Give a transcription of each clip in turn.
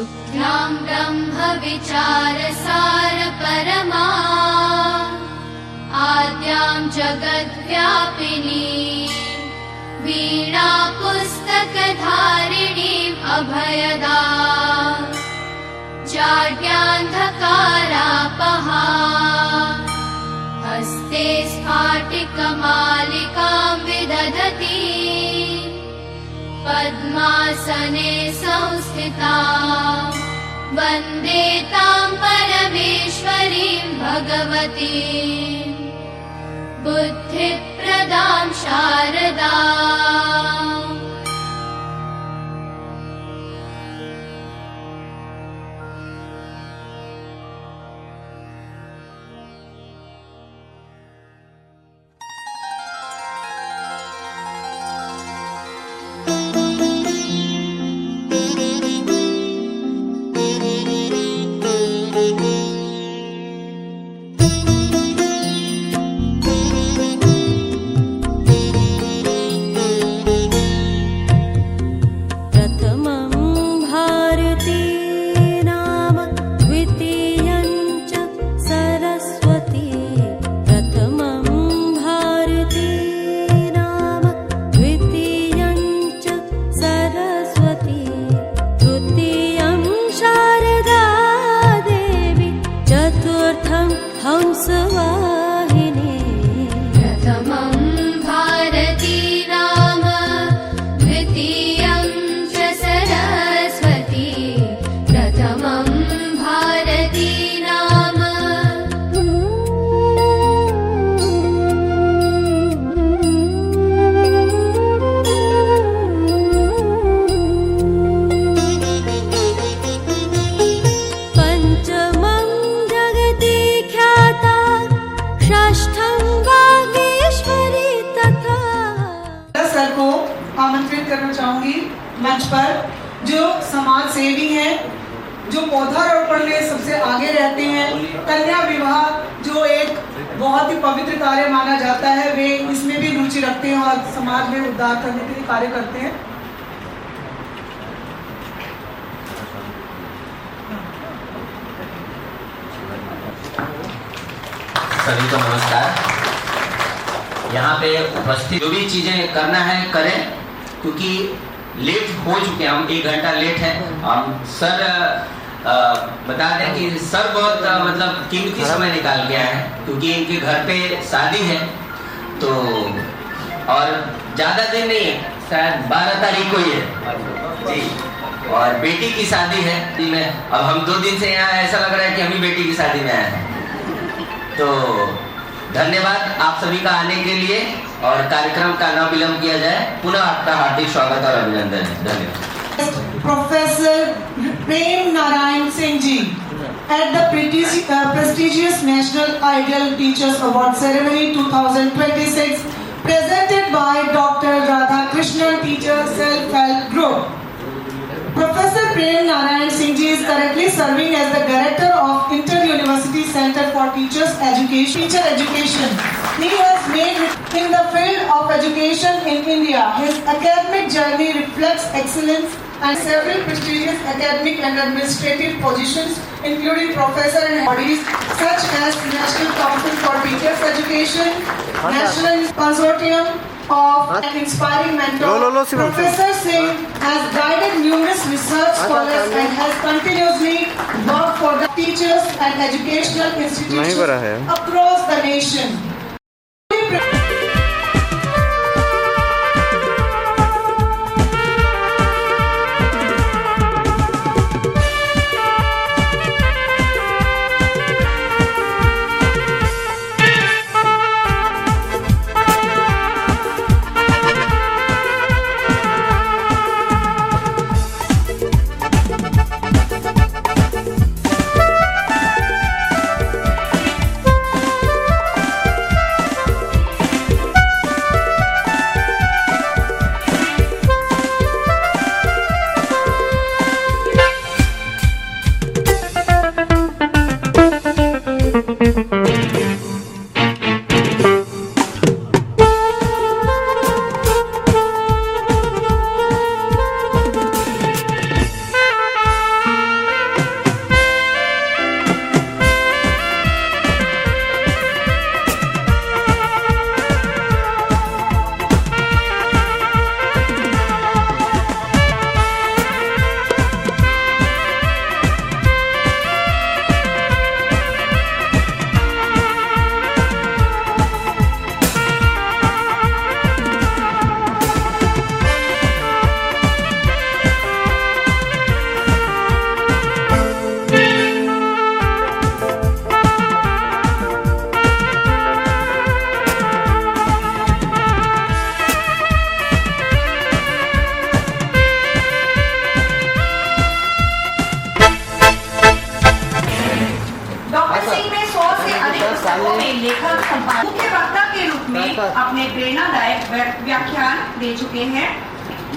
शुक्लां ब्रह्मविचारसार परमा आद्यां जगद्व्यापिनी वीणा पुस्तकधारिणीम् अभयदाम् जाड्यान्धकारापहा हस्ते स्फाटिकमालिकां विदधती पद्मासने संस्थितां वन्दे तां परमेश्वरीं भगवतीं बुद्धिप्रदां शारदाम्। आमंत्रित करना चाहूंगी मंच पर, जो समाज सेवी हैं, जो पौधारोपण में सबसे आगे रहते हैं। कन्या विवाह जो एक बहुत ही पवित्र कार्य माना जाता है, वे इसमें भी रुचि रखते हैं और समाज में उद्धार करने के लिए कार्य करते हैं। सभी को नमस्कार। यहाँ पे उपस्थित जो भी चीजें करना है करें, क्योंकि लेट हो चुके हैं हम, 1 घंटा लेट है। हम सर बता दें कि सर बहुत मतलब कीमती समय निकाल के आए हैं, क्योंकि इनके घर पे शादी है। तो और ज्यादा दिन नहीं है, शायद 12 तारीख को ही है जी, और बेटी की शादी है। अब हम 2 दिन से यहाँ, ऐसा लग रहा है कि हम ही बेटी की शादी में आए हैं। तो धन्यवाद आप सभी का आने के लिए, और कार्यक्रम का न विलंब किया जाए। पुनः आपका हार्दिक स्वागत और अभिनंदन है। धन्यवाद। Professor Prem Narayan Singh ji at the prestigious National Ideal Teachers Award Ceremony 2026 presented by Dr. Radhakrishnan Teacher Self-Help Group. Professor Prem Narayan Singh ji is currently serving as the Director of Inter-University Center for Teacher Education. He has made in the field of education in India. His academic journey reflects excellence and several prestigious academic and administrative positions, including professor and bodies such as National Council for Teachers Education, National Consortium of an Inspiring Mentor. Professor Singh has guided numerous research scholars and has continuously worked for the teachers and educational institutions across the nation. अपने प्रेरणादायक व्याख्यान दे चुके हैं।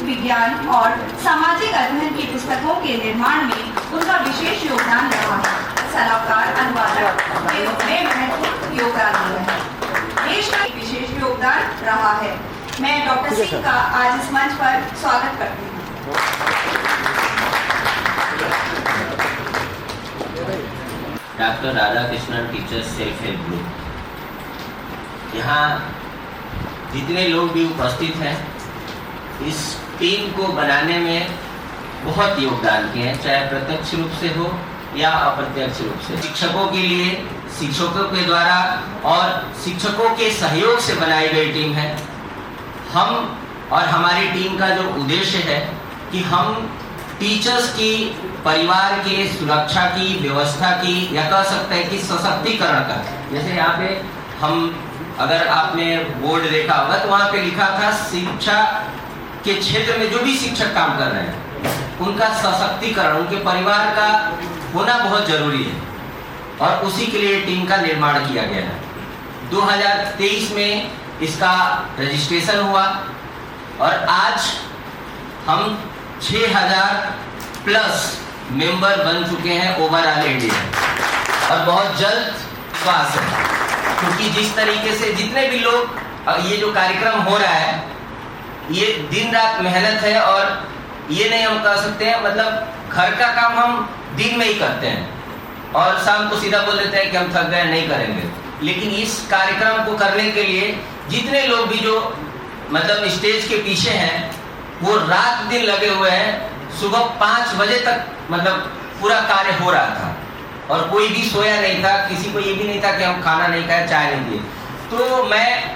विज्ञान और सामाजिक अध्ययन की पुस्तकों के निर्माण में उनका विशेष योगदान रहा है। सलाहकार, अनुवादक के रूप में महत्वपूर्ण योगदान दिया है। देश का विशेष योगदान रहा है। मैं डॉक्टर सिंह का आज इस मंच पर स्वागत करती हूँ। Doctor Radhakrishnan teachers self help group, यहाँ जितने लोग भी उपस्थित हैं इस टीम को बनाने में बहुत योगदान किए हैं, चाहे प्रत्यक्ष रूप से हो या अप्रत्यक्ष रूप से। शिक्षकों के लिए, शिक्षकों के द्वारा और शिक्षकों के सहयोग से बनाई गई टीम है। हम और हमारी टीम का जो उद्देश्य है कि हम टीचर्स की, परिवार के सुरक्षा की, व्यवस्था की, या कह सकते हैं कि सशक्तिकरण का। जैसे यहाँ पे हम, अगर आपने बोर्ड देखा होगा तो वहाँ पे लिखा था शिक्षा के क्षेत्र में जो भी शिक्षक काम कर रहे हैं उनका सशक्तिकरण, उनके परिवार का होना बहुत जरूरी है, और उसी के लिए टीम का निर्माण किया गया है। 2023 में इसका रजिस्ट्रेशन हुआ और आज हम 6000 प्लस मेंबर बन चुके हैं ओवरऑल इंडिया, और बहुत जल्द विश्वास है, क्योंकि जिस तरीके से जितने भी लोग, ये जो कार्यक्रम हो रहा है ये दिन रात मेहनत है, और ये नहीं हम कह सकते हैं, मतलब घर का काम हम दिन में ही करते हैं और शाम को सीधा बोल देते हैं कि हम थक गए, नहीं करेंगे। लेकिन इस कार्यक्रम को करने के लिए जितने लोग भी जो मतलब स्टेज के पीछे हैं वो रात दिन लगे हुए हैं। सुबह 5 बजे तक मतलब पूरा कार्य हो रहा था और कोई भी सोया नहीं था, किसी को ये भी नहीं था कि हम खाना नहीं खाए, चाय नहीं दिए। तो मैं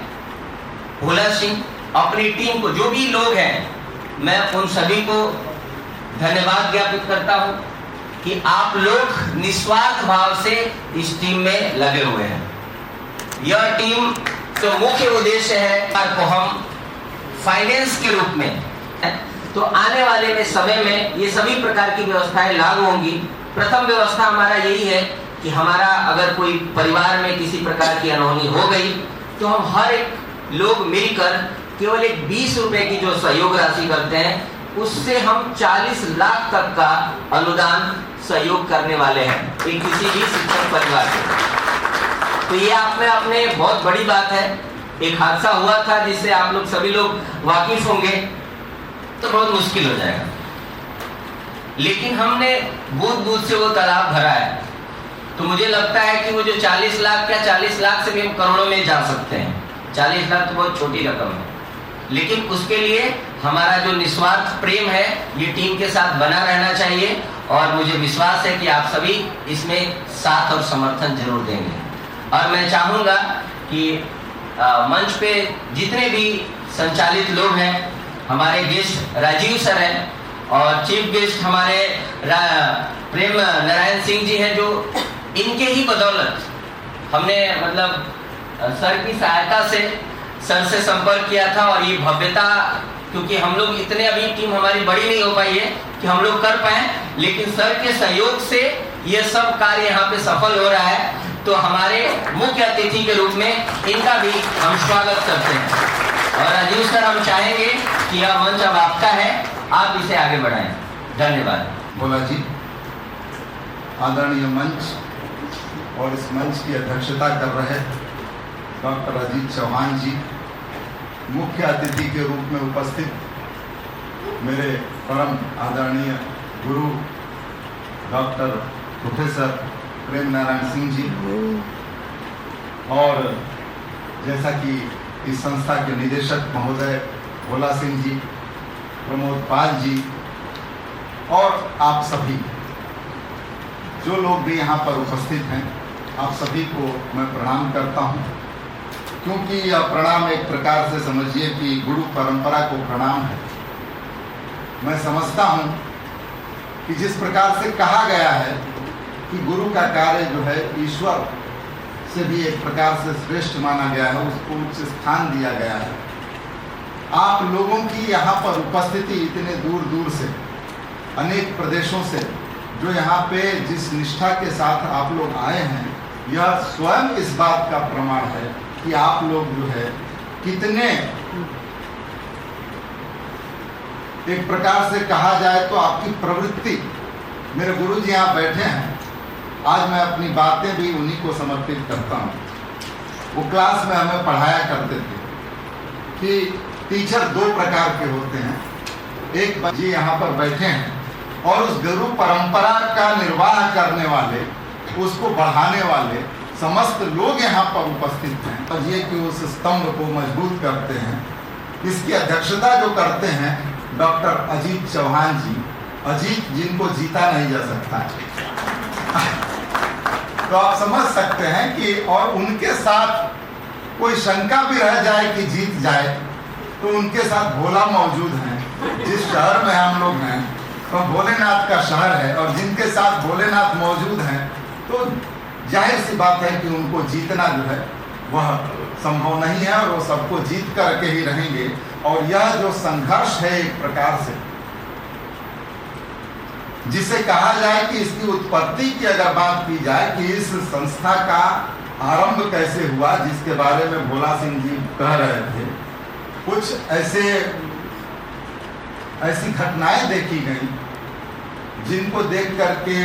भोला सिंह, अपनी टीम को, जो भी लोग हैं, मैं उन सभी को धन्यवाद ज्ञापित करता हूं कि आप लोग निस्वार्थ भाव से इस टीम में लगे हुए हैं। यह टीम तो मुख्य उद्देश्य है को हम फाइनेंस के रूप में, तो आने वाले में समय में ये सभी प्रकार की व्यवस्थाएं लागू होंगी। प्रथम व्यवस्था हमारा यही है कि हमारा अगर कोई परिवार में किसी प्रकार की अनहोनी हो गई तो हम हर एक लोग मिलकर केवल एक 20 रुपए की जो सहयोग राशि करते हैं उससे हम 40 लाख तक का अनुदान सहयोग करने वाले हैं एक किसी भी शिक्षक परिवार को। तो ये आप में अपने बहुत बड़ी बात है। एक हादसा हुआ था जिससे आप लोग सभी लोग वाकिफ होंगे, तो बहुत मुश्किल हो जाएगा, लेकिन हमने बूंद बूंद से वो तालाब भरा है। तो मुझे लगता है कि वो जो 40 लाख, क्या 40 लाख से भी हम करोड़ों में जा सकते हैं। 40 लाख तो बहुत छोटी रकम है, लेकिन उसके लिए हमारा जो निस्वार्थ प्रेम है ये टीम के साथ बना रहना चाहिए, और मुझे विश्वास है कि आप सभी इसमें साथ और समर्थन जरूर देंगे। और मैं चाहूँगा कि मंच पे जितने भी संचालित लोग हैं, हमारे गेस्ट राजीव सर हैं और चीफ गेस्ट हमारे प्रेम नारायण सिंह जी हैं, जो इनके ही बदौलत हमने मतलब सर की सहायता से सर से संपर्क किया था, और ये भव्यता, क्योंकि हम लोग इतने, अभी टीम हमारी बड़ी नहीं हो पाई है कि हम लोग कर पाए, लेकिन सर के सहयोग से ये सब कार्य यहाँ पे सफल हो रहा है। तो हमारे मुख्य अतिथि के रूप में इनका भी हम स्वागत करते हैं। और राजीव सर, हम चाहेंगे कि यह मंच अब आपका है, आप इसे आगे बढ़ाएं। धन्यवाद। भोला जी, आदरणीय मंच और इस मंच की अध्यक्षता कर रहे डॉक्टर अजीत चौहान जी, मुख्य अतिथि के रूप में उपस्थित मेरे परम आदरणीय गुरु डॉक्टर प्रोफेसर प्रेम नारायण सिंह जी, और जैसा कि इस संस्था के निदेशक महोदय भोला सिंह जी, प्रमोद पाल जी, और आप सभी जो लोग भी यहाँ पर उपस्थित हैं, आप सभी को मैं प्रणाम करता हूँ। क्योंकि यह प्रणाम एक प्रकार से समझिए कि गुरु परंपरा को प्रणाम है। मैं समझता हूँ कि जिस प्रकार से कहा गया है कि गुरु का कार्य जो है ईश्वर से भी एक प्रकार से श्रेष्ठ माना गया है, उसको उच्च स्थान दिया गया है। आप लोगों की यहाँ पर उपस्थिति इतने दूर दूर से, अनेक प्रदेशों से, जो यहाँ पे जिस निष्ठा के साथ आप लोग आए हैं, यह स्वयं इस बात का प्रमाण है कि आप लोग जो है कितने, एक प्रकार से कहा जाए तो आपकी प्रवृत्ति, मेरे गुरुजी यहाँ बैठे हैं, आज मैं अपनी बातें भी उन्हीं को समर्पित करता हूँ। वो क्लास में हमें पढ़ाया करते थे कि टीचर दो प्रकार के होते हैं। एक बच्चे यहाँ पर बैठे हैं और उस गुरु परंपरा का निर्वाह करने वाले, उसको बढ़ाने वाले समस्त लोग यहाँ पर उपस्थित हैं और ये कि उस स्तंभ को मजबूत करते हैं। इसकी अध्यक्षता जो करते हैं डॉक्टर अजीत चौहान जी, अजीत जिनको जीता नहीं जा सकता तो आप समझ सकते हैं कि, और उनके साथ कोई शंका भी रह जाए कि जीत जाए तो उनके साथ भोला मौजूद है। जिस शहर में हम लोग हैं तो भोलेनाथ का शहर है और जिनके साथ भोलेनाथ मौजूद हैं तो जाहिर सी बात है कि उनको जीतना जो है वह संभव नहीं है और वो सबको जीत करके ही रहेंगे। और यह जो संघर्ष है एक प्रकार से, जिसे कहा जाए कि इसकी उत्पत्ति की अगर बात की जाए कि इस संस्था का आरंभ कैसे हुआ, जिसके बारे में भोला सिंह जी कह रहे थे, कुछ ऐसी घटनाएं देखी गई जिनको देख करके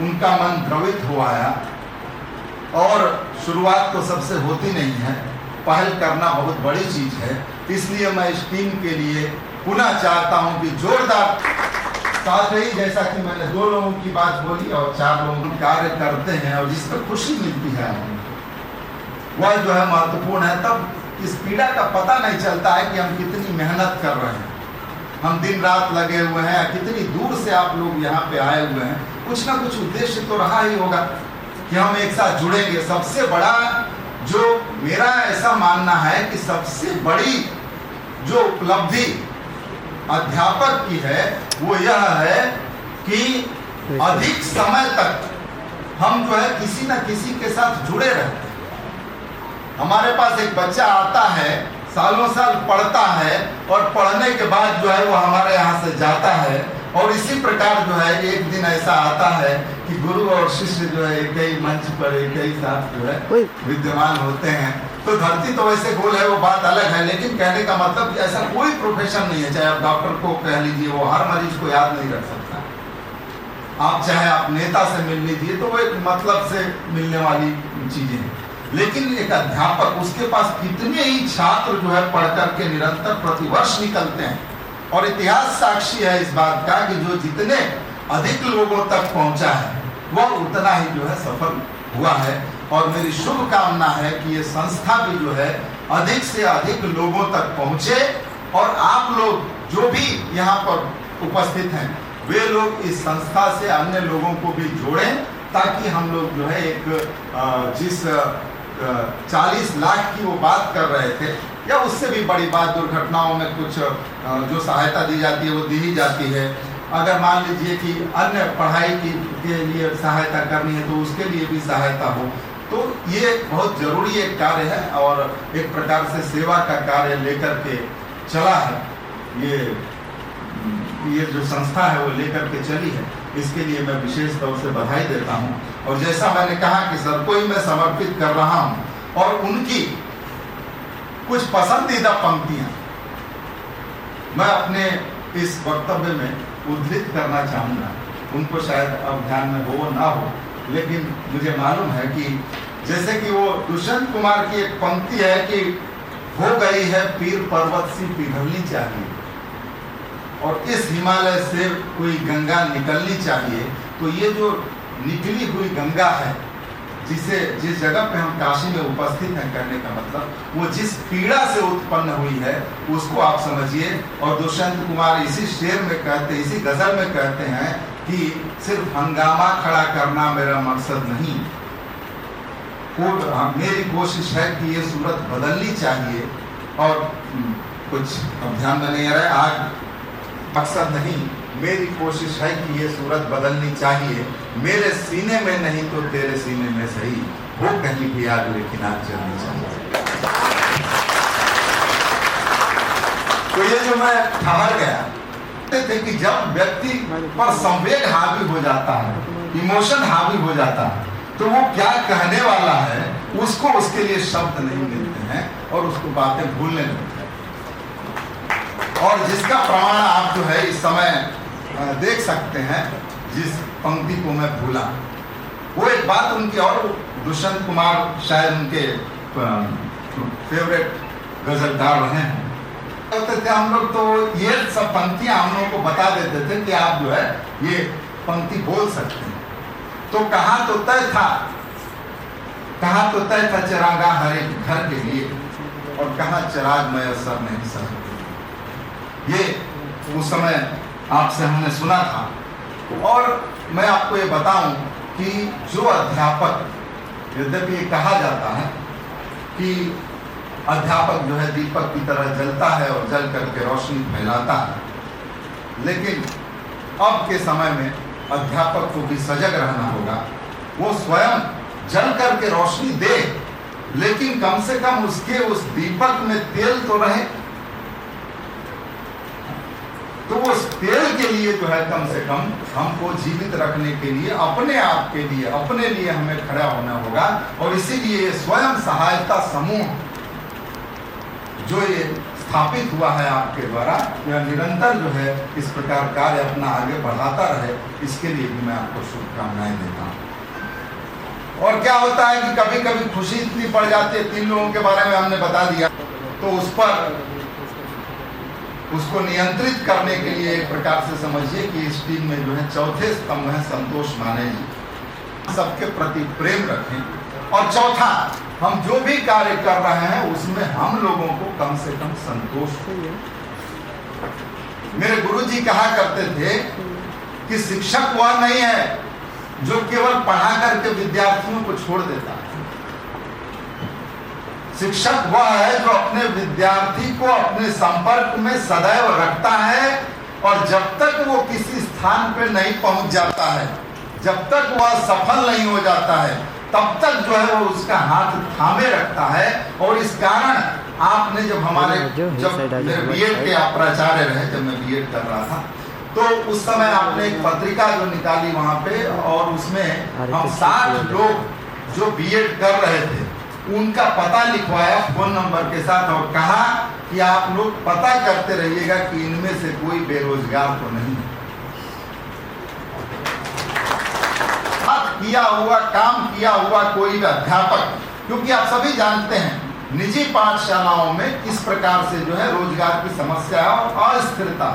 उनका मन द्रवित हो आया। और शुरुआत तो सबसे होती नहीं है, पहल करना बहुत बड़ी चीज है। इसलिए मैं इस टीम के लिए पुनः चाहता हूं कि जोरदार साथ ही, जैसा कि मैंने 2 लोगों की बात बोली और 4 लोग कार्य करते हैं और जिसमें खुशी मिलती है वह जो है महत्वपूर्ण है। तब इस पीड़ा का पता नहीं चलता है कि हम कितनी मेहनत कर रहे हैं, हम दिन रात लगे हुए हैं, कितनी दूर से आप लोग यहाँ पे आए हुए हैं। कुछ ना कुछ उद्देश्य तो रहा ही होगा कि हम एक साथ जुड़ेंगे। सबसे बड़ा जो मेरा ऐसा मानना है कि सबसे बड़ी जो उपलब्धि अध्यापक की है वो यह है कि अधिक समय तक हम जो है किसी न किसी के साथ जुड़े रहते हैं। हमारे पास एक बच्चा आता है, सालों साल पढ़ता है और पढ़ने के बाद जो है वो हमारे यहाँ से जाता है। और इसी प्रकार जो है एक दिन ऐसा आता है कि गुरु और शिष्य जो है एक ही मंच पर एक ही साथ जो है विद्यमान होते हैं। तो धरती तो वैसे गोल है, वो बात अलग है, लेकिन कहने का मतलब कि ऐसा कोई प्रोफेशन नहीं है, चाहे आप डॉक्टर को कह लीजिए, वो हर मरीज को याद नहीं रख सकता। आप चाहे आप नेता से मिल लीजिए तो वो एक मतलब से मिलने वाली चीजें हैं। लेकिन एक अध्यापक, उसके पास कितने ही छात्र जो है पढ़ करके निरंतर प्रतिवर्ष निकलते हैं। और इतिहास साक्षी है इस बात का कि जो जितने अधिक लोगों तक पहुंचा है वह उतना ही जो है सफल हुआ है। और मेरी शुभकामना है कि ये संस्था भी जो है अधिक से अधिक लोगों तक पहुंचे और आप लोग जो भी यहाँ पर उपस्थित हैं वे लोग इस संस्था से अन्य लोगों को भी जोड़ें, ताकि हम लोग जो है एक जिस 40 लाख की वो बात कर रहे थे या उससे भी बड़ी बात, दुर्घटनाओं में कुछ जो सहायता दी जाती है वो दी ही जाती है। अगर मान लीजिए कि अन्य पढ़ाई के लिए सहायता करनी है तो उसके लिए भी सहायता हो, तो ये बहुत जरूरी एक कार्य है और एक प्रकार से सेवा का कार्य लेकर के चला है। ये जो संस्था है वो लेकर के चली है, इसके लिए मैं विशेष तौर से बधाई देता हूँ। और जैसा मैंने कहा कि सबको ही मैं समर्पित कर रहा हूँ और उनकी कुछ पसंदीदा पंक्तियां मैं अपने इस वक्तव्य में उद्धृत करना चाहूँगा। उनको शायद अब ध्यान में हो ना हो, लेकिन मुझे मालूम है कि जैसे कि वो दुष्यंत कुमार की एक पंक्ति है कि हो गई है पीर पर्वत सी पिघलनी चाहिए और इस हिमालय से कोई गंगा निकलनी चाहिए। तो ये जो निकली हुई गंगा है, जिस जगह पे हम काशी में उपस्थित हैं, करने का मतलब वो जिस पीड़ा से उत्पन्न हुई है उसको आप समझिए। और दुष्यंत कुमार इसी शेर में कहते, इसी गजल में कहते हैं कि सिर्फ हंगामा खड़ा करना मेरा मकसद नहीं, मेरी कोशिश है कि ये सूरत बदलनी चाहिए। और कुछ अब ध्यान में नहीं आ रहा है, आज मकसद नहीं, मेरी कोशिश है कि ये सूरत बदलनी चाहिए। मेरे सीने में नहीं तो तेरे सीने में सही, वो कहीं भी आग लेकिन आग चलनी चाहिए। तो ये जो मैं ठहर गया थे कि जब व्यक्ति पर संवेग हावी हो जाता है, इमोशन हावी हो जाता है, तो वो क्या कहने वाला है उसको उसके लिए शब्द नहीं मिलते हैं। हैं और उसको बातें भूलने लगते हैं। और जिसका प्रमाण आप जो है इस समय देख सकते हैं, जिस पंक्ति को मैं भूला, वो एक बात उनकी, और दुष्यंत कुमार शायद उनके फेवरेट गजलकार रहे हैं। होते थे हम लोग, तो ये सब पंक्तियां हम लोगों को बता देते थे कि आप जो है ये पंक्ति बोल सकते हैं। तो कहाँ तो तय था चिरागा हर एक घर के लिए, और कहाँ चिराग में असर नहीं सर। ये उस समय आपसे हमने सुना था। और मैं आपको ये बताऊं कि जो अध्यापक, यद्यपि ये कहा जाता है कि अध्यापक जो है दीपक की तरह जलता है और जल करके रोशनी फैलाता है, लेकिन अब के समय में अध्यापक को भी सजग रहना होगा। वो स्वयं जल करके रोशनी दे, लेकिन कम से कम उसके उस दीपक में तेल तो रहे। तो उस तेल के लिए जो है कम से कम हमको जीवित रखने के लिए अपने आप के लिए, अपने लिए हमें खड़ा होना होगा। और इसीलिए स्वयं सहायता समूह जो ये स्थापित हुआ है आपके द्वारा, यह निरंतर जो है इस प्रकार कार्य अपना आगे बढ़ाता रहे, इसके लिए भी मैं आपको शुभकामनाएं देता हूँ। और क्या होता है कि कभी कभी खुशी इतनी पड़ जाती है, 3 लोगों के बारे में हमने बता दिया, तो उस पर उसको नियंत्रित करने के लिए एक प्रकार से समझिए कि इस टीम में जो है चौथे स्तंभ है संतोष माने जी। सबके प्रति प्रेम रखें। और चौथा, हम जो भी कार्य कर रहे हैं उसमें हम लोगों को कम से कम संतोष हो। मेरे गुरुजी कहा करते थे कि शिक्षक वह नहीं है जो केवल पढ़ा करके विद्यार्थियों को छोड़ देता है। शिक्षक वह है जो अपने विद्यार्थी को अपने संपर्क में सदैव रखता है, और जब तक वो किसी स्थान पर नहीं पहुंच जाता है, जब तक वह सफल नहीं हो जाता है, तब तक जो है वो उसका हाथ थामे रखता है। और इस कारण आपने जब मेरे बीएड के आप प्राचार्य रहे, जब मैं बीएड कर रहा था, तो उस समय आपने एक पत्रिका जो निकाली वहां पे, और उसमें हम 60 लोग जो बीएड कर रहे थे उनका पता लिखवाया फोन नंबर के साथ, और कहा कि आप लोग पता करते रहिएगा कि इनमें से कोई बेरोजगार तो नहीं है। किया हुआ काम किया हुआ कोई भी अध्यापक, क्योंकि आप सभी जानते हैं निजी पाठशालाओं में किस प्रकार से जो है रोजगार की समस्या और अस्थिरता,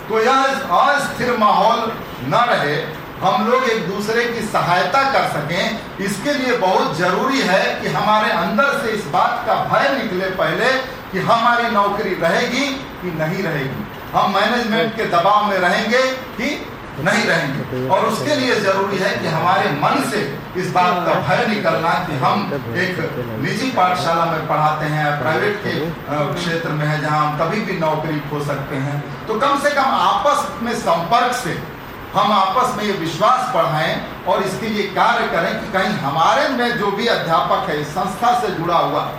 तो यह अस्थिर माहौल न रहे, हम लोग एक दूसरे की सहायता कर सकें, इसके लिए बहुत जरूरी है कि हमारे अंदर से इस बात का भय निकले पहले कि हमारी नौकरी रहेगी कि नहीं रहेगी, हम मैनेजमेंट के दबाव में रहेंगे कि नहीं रहेंगे। और उसके लिए जरूरी है कि हमारे मन से इस बात का भय निकलना कि हम एक निजी पाठशाला में पढ़ाते हैं, प्राइवेट के क्षेत्र में है जहां हम कभी भी नौकरी खो सकते हैं, तो कम से कम आपस में संपर्क से हम आपस में ये विश्वास बढ़ाएं और इसके लिए कार्य करें कि कहीं हमारे में जो भी अध्यापक है इस संस्था से जुड़ा हुआ,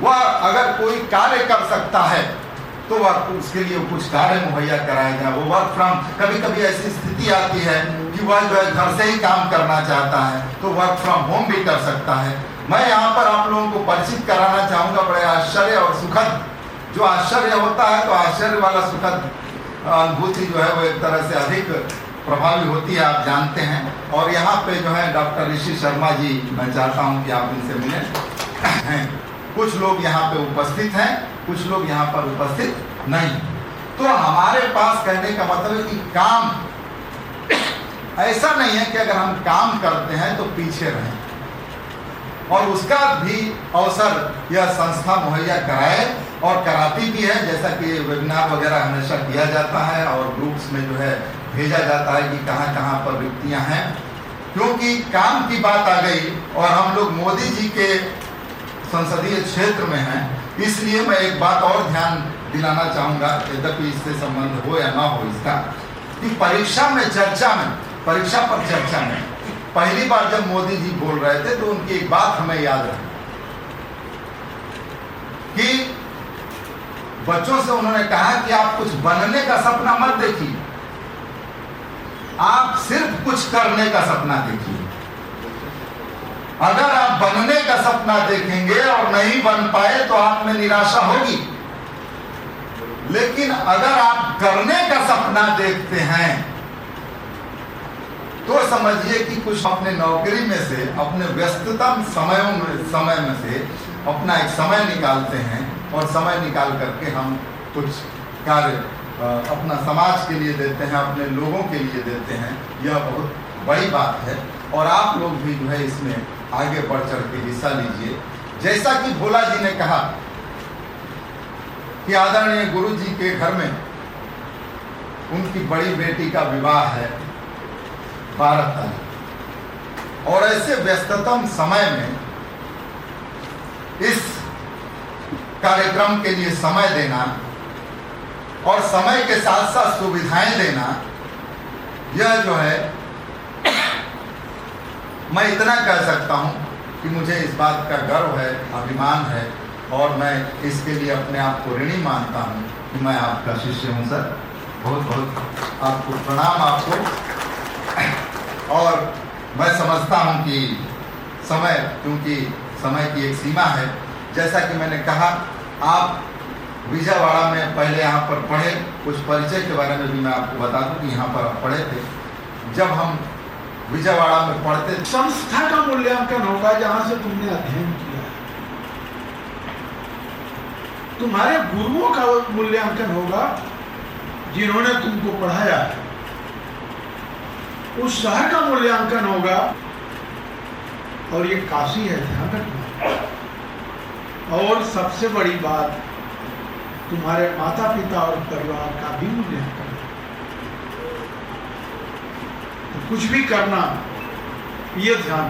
वह अगर कोई कार्य कर सकता है तो वह उसके लिए कुछ कार्य मुहैया कराया जाए। वो वर्क फ्रॉम, कभी कभी ऐसी स्थिति आती है कि वह जो है घर से ही काम करना चाहता है, तो वर्क फ्रॉम होम भी कर सकता है। मैं यहाँ पर आप लोगों को परिचित कराना चाहूँगा बड़े आश्चर्य और सुखद, जो आश्चर्य होता है तो आश्चर्य वाला सुखद अनुभूति जो है वो एक तरह से अधिक प्रभावी होती है, आप जानते हैं। और यहाँ पे जो है डॉक्टर ऋषि शर्मा जी, मैं चाहता हूँ कि आप इनसे मिलें। कुछ लोग यहाँ पे उपस्थित हैं, कुछ लोग यहाँ पर उपस्थित नहीं। तो हमारे पास कहने का मतलब है कि काम ऐसा नहीं है कि अगर हम काम करते हैं तो पीछे रहें, और उसका भी अवसर यह संस्था मुहैया कराए और कराती भी है, जैसा कि वेबिनार वगैरह हमेशा किया जाता है और ग्रुप्स में जो है भेजा जाता है कि कहाँ कहाँ पर रिक्तियाँ हैं। क्योंकि काम की बात आ गई और हम लोग मोदी जी के संसदीय क्षेत्र में हैं, इसलिए मैं एक बात और ध्यान दिलाना चाहूँगा, यद्यपि इससे संबंध हो या ना हो इसका, कि परीक्षा पर चर्चा में पहली बार जब मोदी जी बोल रहे थे तो उनकी एक बात हमें याद रहे कि बच्चों से उन्होंने कहा कि आप कुछ बनने का सपना मत देखिए, आप सिर्फ कुछ करने का सपना देखिए। अगर आप बनने का सपना देखेंगे और नहीं बन पाए तो आप में निराशा होगी, लेकिन अगर आप करने का सपना देखते हैं तो समझिए कि कुछ अपने नौकरी में से, अपने व्यस्ततम समय में से अपना एक समय निकालते हैं और समय निकाल करके हम कुछ कार्य अपना समाज के लिए देते हैं, अपने लोगों के लिए देते हैं। यह बहुत बड़ी बात है और आप लोग भी जो है इसमें आगे बढ़ चढ़ के हिस्सा लीजिए। जैसा कि भोला जी ने कहा कि आदरणीय गुरु जी के घर में उनकी बड़ी बेटी का विवाह है 12 तारीख, और ऐसे व्यस्ततम समय में इस कार्यक्रम के लिए समय देना और समय के साथ साथ सुविधाएं देना, यह जो है मैं इतना कह सकता हूं कि मुझे इस बात का गर्व है, अभिमान है और मैं इसके लिए अपने आप को ऋणी मानता हूं कि मैं आपका शिष्य हूं सर। बहुत बहुत आपको प्रणाम आपको। और मैं समझता हूं कि समय, क्योंकि समय की एक सीमा है, जैसा कि मैंने कहा आप विजयवाड़ा में पहले यहाँ पर पढ़े, कुछ परिचय के बारे में भी मैं आपको बता दूं कि यहाँ पर आप पढ़े थे। जब हम विजयवाड़ा में पढ़ते, संस्था का मूल्यांकन होगा जहां से तुमने अध्ययन किया, तुम्हारे गुरुओं का मूल्यांकन होगा जिन्होंने तुमको पढ़ाया, उस शहर का मूल्यांकन होगा, और ये काशी है, ध्यान रखना। और सबसे बड़ी बात, तुम्हारे माता पिता और परिवार का भी मूल्यांकन। तो कुछ भी करना, ये ध्यान।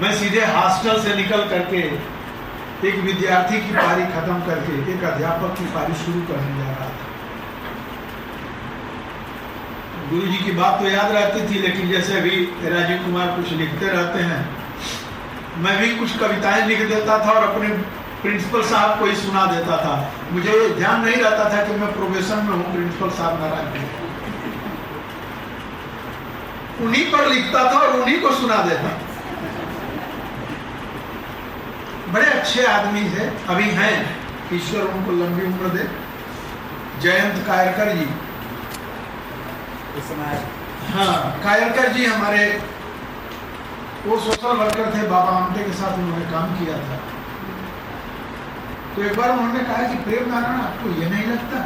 मैं सीधे हॉस्टल से निकल करके एक विद्यार्थी की पारी खत्म करके एक अध्यापक की पारी शुरू करने जा रहा था। गुरु जी की बात तो याद रहती थी, लेकिन जैसे अभी राजीव कुमार कुछ लिखते रहते हैं, मैं भी कुछ कविताएं लिख देता था और अपने प्रिंसिपल साहब को ही सुना देता था। मुझे ध्यान नहीं रहता था कि मैं प्रोफेशन में हूँ प्रिंसिपल साहब नारायण, उन्हीं पर लिखता था और उन्हीं को सुना देता। बड़े अच्छे आदमी थे, अभी हैं, ईश्वर उनको लंबी उम्र दे। जयंत कायरकर जी, हाँ कायरकर जी हमारे, वो सोशल वर्कर थे, बाबा आमटे के साथ उन्होंने काम किया था। तो एक बार उन्होंने कहा कि प्रेम नारायण, आपको ये नहीं लगता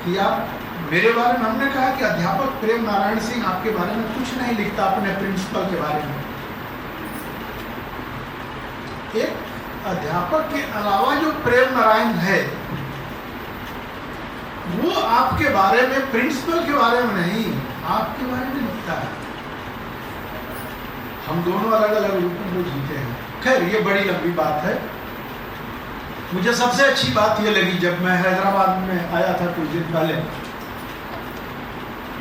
कि आप मेरे बारे में, हमने कहा कि अध्यापक प्रेम नारायण सिंह आपके बारे में कुछ नहीं लिखता, अपने प्रिंसिपल के बारे में। एक अध्यापक के अलावा जो प्रेम नारायण है वो आपके बारे में, प्रिंसिपल के बारे में नहीं, आपके बारे में लिखता है। हम दोनों अलग अलग रूपों में जीते हैं। खैर ये बड़ी लंबी बात है। मुझे सबसे अच्छी बात ये लगी, जब मैं हैदराबाद में आया था कुछ दिन पहले,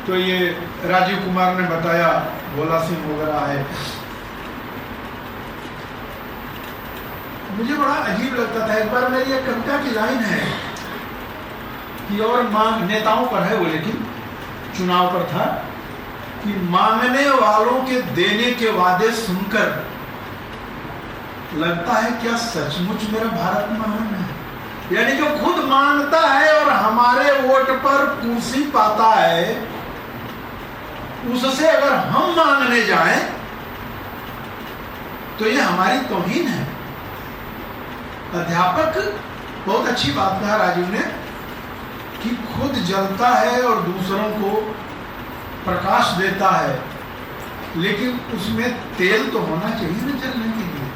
तो ये राजीव कुमार ने बताया भोला सिंह वगैरह आए। मुझे बड़ा अजीब लगता था। एक बार मेरी एक कविता की लाइन है कि और मांग, नेताओं पर है वो, लेकिन चुनाव पर था, कि मांगने वालों के देने के वादे सुनकर लगता है क्या सचमुच मेरा भारत महान है। यानी जो खुद मांगता है और हमारे वोट पर कुर्सी पाता है, उससे अगर हम मांगने जाएं तो ये हमारी तौहीन है। अध्यापक, बहुत अच्छी बात कहा राजीव ने, कि खुद जलता है और दूसरों को प्रकाश देता है, लेकिन उसमें तेल तो होना चाहिए ना जलने के लिए।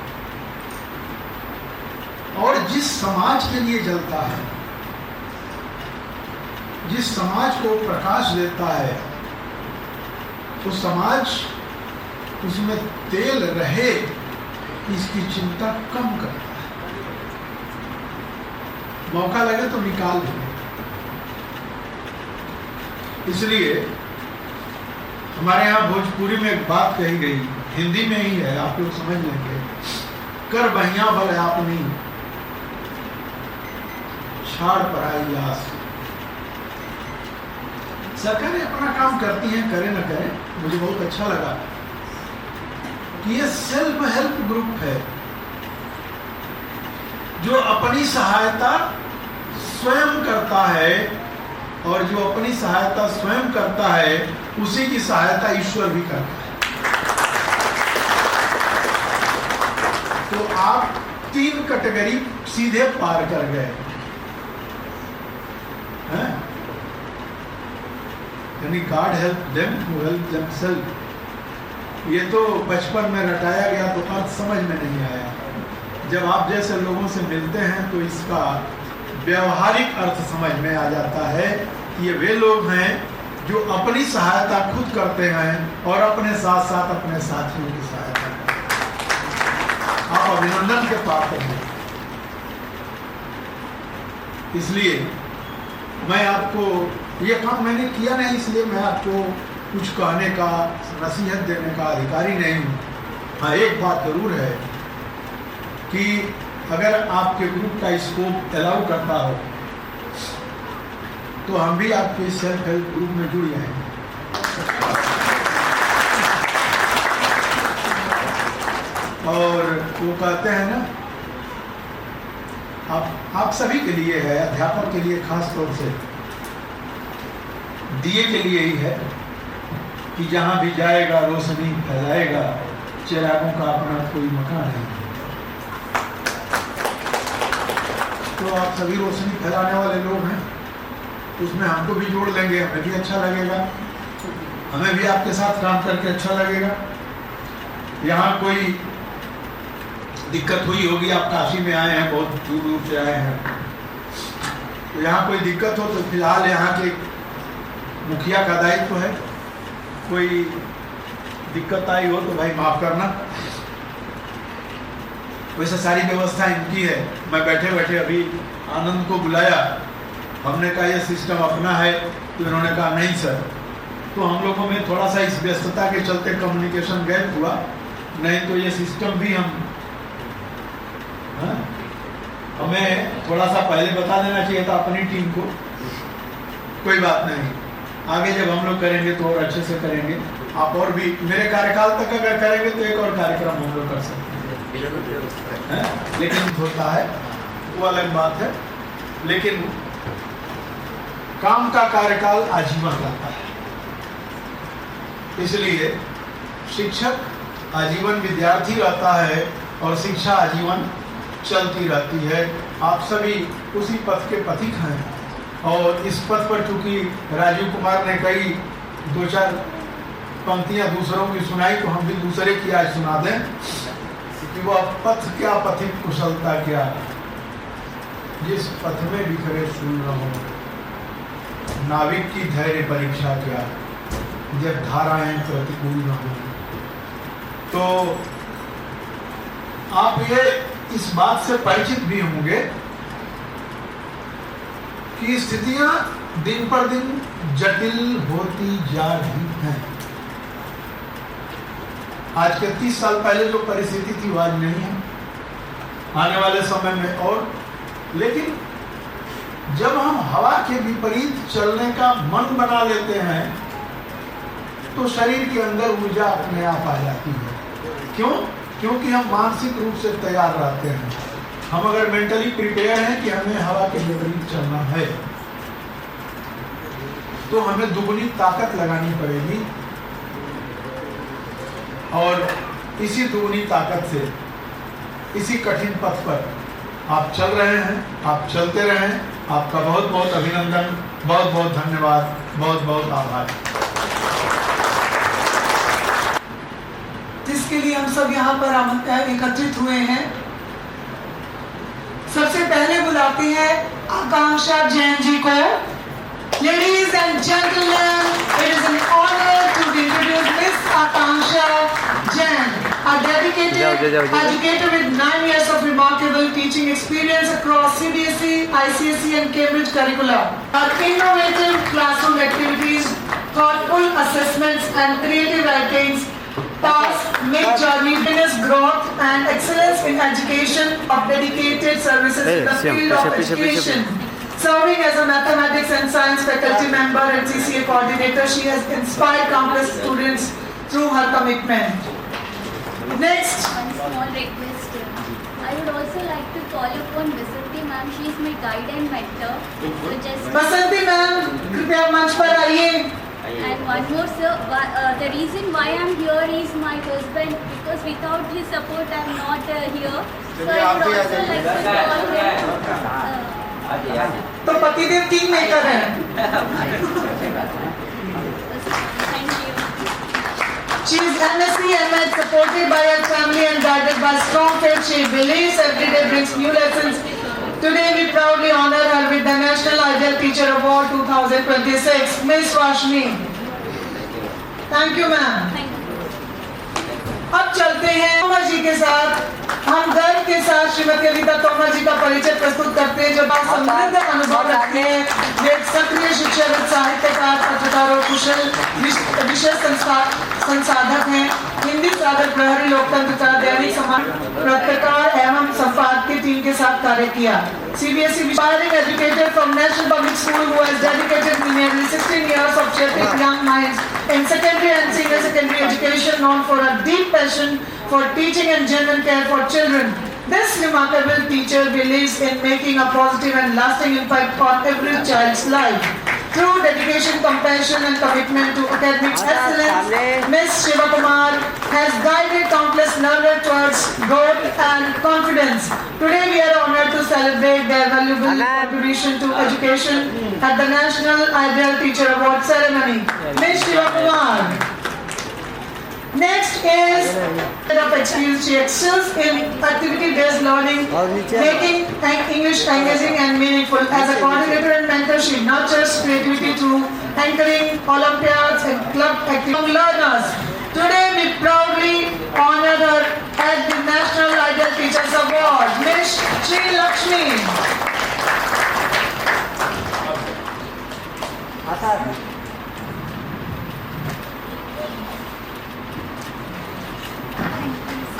और जिस समाज के लिए जलता है, जिस समाज को प्रकाश देता है, वो समाज उसमें तेल रहे इसकी चिंता कम करता है। मौका लगे तो निकाल देंगे। इसलिए हमारे यहाँ भोजपुरी में एक बात कही गई, हिंदी में ही है, आप लोग समझ लेंगे। कर बहिया भले आपनी छाड़ पर आई आस। सरकारें अपना काम करती हैं, करे न करे। मुझे बहुत अच्छा लगा कि ये सेल्फ हेल्प ग्रुप है जो अपनी सहायता स्वयं करता है, और जो अपनी सहायता स्वयं करता है उसी की सहायता ईश्वर भी करता है। तो आप 3 कैटेगरी सीधे पार कर गए हैं, यानी God help them who help themselves. ये तो बचपन में रटाया गया तो अर्थ समझ में नहीं आया। जब आप जैसे लोगों से मिलते हैं तो इसका व्यवहारिक अर्थ समझ में आ जाता है कि ये वे लोग हैं जो अपनी सहायता खुद करते हैं और अपने साथ साथ अपने साथियों की सहायता करते हैं। आप अभिनंदन के पात्र हैं। इसलिए मैं आपको ये काम मैंने किया नहीं, इसलिए मैं आपको कुछ कहने का, नसीहत देने का अधिकारी नहीं हूँ। हाँ, एक बात जरूर है कि अगर आपके ग्रुप का स्कोप अलाउ करता हो तो हम भी आपके सेल्फ हेल्प ग्रुप में जुड़ जाएंगे। और वो कहते हैं ना, आप सभी के लिए है, अध्यापक के लिए खास तौर से, दिए के लिए ही है कि जहां भी जाएगा रोशनी फैलाएगा, चिरागों का अपना कोई मकान नहीं। तो आप सभी रोशनी फैलाने वाले लोग हैं, उसमें हमको भी जोड़ लेंगे, हमें भी अच्छा लगेगा, हमें भी आपके साथ काम करके अच्छा लगेगा। यहाँ कोई दिक्कत हुई होगी, आप काशी में आए हैं, बहुत दूर दूर से आए हैं, तो यहाँ कोई दिक्कत हो तो फिलहाल यहाँ के मुखिया का दायित्व है। कोई दिक्कत आई हो तो भाई माफ करना, वैसे सारी व्यवस्था इनकी है। मैं बैठे बैठे अभी आनंद को बुलाया, हमने कहा ये सिस्टम अपना है, तो इन्होंने कहा नहीं सर। तो हम लोगों में थोड़ा सा इस व्यस्तता के चलते कम्युनिकेशन गैप हुआ, नहीं तो ये सिस्टम भी हमें थोड़ा सा पहले बता देना चाहिए था अपनी टीम को। कोई बात नहीं, आगे जब हम लोग करेंगे तो और अच्छे से करेंगे। आप और भी मेरे कार्यकाल तक अगर करेंगे तो एक और कार्यक्रम हम लोग कर सकते हैं, लेकिन होता है वो अलग बात है। लेकिन काम का कार्यकाल आजीवन रहता है, इसलिए शिक्षक आजीवन विद्यार्थी रहता है और शिक्षा आजीवन चलती रहती है। आप सभी उसी पथ के पथिक हैं, और इस पथ पर चूंकि राजीव कुमार ने कई 2-4 पंक्तियां दूसरों की सुनाई, तो हम भी दूसरे की आज सुना दें कि वह पथ क्या पथिक कुशलता क्या, जिस पथ में बिखरे सुन रहो, नाविक की धैर्य परीक्षा क्या, जब धाराएं प्रतिकूल न हो। तो आप ये इस बात से परिचित भी होंगे कि स्थितियां दिन पर दिन जटिल होती जा रही हैं। आज के 30 साल पहले जो परिस्थिति थी वो आज नहीं है, आने वाले समय में और। लेकिन जब हम हवा के विपरीत चलने का मन बना लेते हैं तो शरीर के अंदर ऊर्जा अपने आप आ जाती है। क्यों? क्योंकि हम मानसिक रूप से तैयार रहते हैं। हम अगर मेंटली प्रिपेयर हैं कि हमें हवा के विपरीत चलना है, तो हमें दुगनी ताकत लगानी पड़ेगी, और इसी दुगनी ताकत से इसी कठिन पथ पर आप चल रहे हैं, आप चलते रहें। आपका बहुत बहुत अभिनंदन, बहुत बहुत धन्यवाद, बहुत बहुत आभार। जिसके लिए हम सब यहाँ पर एकत्रित हुए हैं, सबसे पहले बुलाते हैं आकांक्षा जैन जी को। Ladies and gentlemen, it is an honor to introduce Miss Akanksha Jain, a dedicated educator with 9 years of remarkable teaching experience across CBSE, ICSE and Cambridge curricula. Her innovative classroom activities, thoughtful assessments and creative writings tasks make journey business growth and excellence in education of dedicated services in the field of education. Serving as a mathematics and science faculty member and CCA coordinator, she has inspired countless students through her commitment. Next, One small request. I would also like to call upon Vasanti ma'am. She is my guide and mentor. So just Basanti ma'am कृपया मंच पर आइए. and one more, sir. The reason why I'm here is my husband, because without his support I'm not here. So I would also like to call him. तो पतिदेव king maker हैं. Thank you. She is MSc ML supported by her family and guided by strong faith. She believes every day brings new lessons. Today we proudly honor her with the National Ideal Teacher Award 2026, Miss Rashmi. Thank you, ma'am. Thank you. अब चलते हैं तोमर जी के साथ. हम गर्व के साथ श्रीमती अनीता तोमर जी का परिचय प्रस्तुत करते हैं, जो बहुत समृद्ध अनुभव रखते हैं. वे एक सक्रिय शिक्षाविद, साहित्यकार, पत्रकार और कुशल विषय संसाधक हैं. हिंदी सागर प्रहरी, लोकतंत्र का दैनिक समाज पत्रकार एवं संपादकीय टीम के साथ कार्य किया. CBSE inspiring educator from National Public School who has dedicated nearly 16 years of shaping young minds in secondary and senior secondary education, known for a deep passion for teaching and genuine care for children. This remarkable teacher believes in making a positive and lasting impact on every child's life. Through dedication, compassion and commitment to academic excellence, Ms. Shivakumar has guided countless learners towards growth and confidence. Today we are honored to celebrate their valuable contribution to education at the National Ideal Teacher Award ceremony. Ms. Shivakumar. Next is of experience. She excels in activity-based learning, making English engaging and meaningful. As a coordinator and mentor, she nurtures creativity through anchoring Olympiads and club activity learners. Today, we proudly honor her at the National Ideal Teachers Award, Ms. Sri Lakshmi.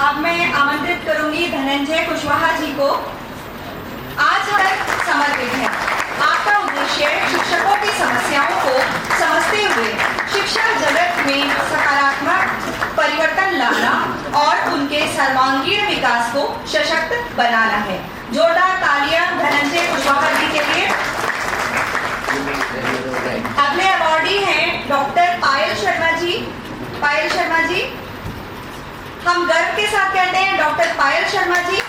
अब मैं आमंत्रित करूंगी धनंजय कुशवाहा जी को. आज हम समर्पित है. आपका उद्देश्य शिक्षकों की समस्याओं को समझते हुए शिक्षा जगत में सकारात्मक परिवर्तन लाना और उनके सर्वांगीण विकास को सशक्त बनाना है. जोरदार तालियां धनंजय कुशवाहा जी के लिए. अगले अवॉर्डी हैं डॉक्टर पायल शर्मा जी. पायल शर्मा जी, हम गर्व के साथ कहते हैं डॉक्टर पायल शर्मा जी,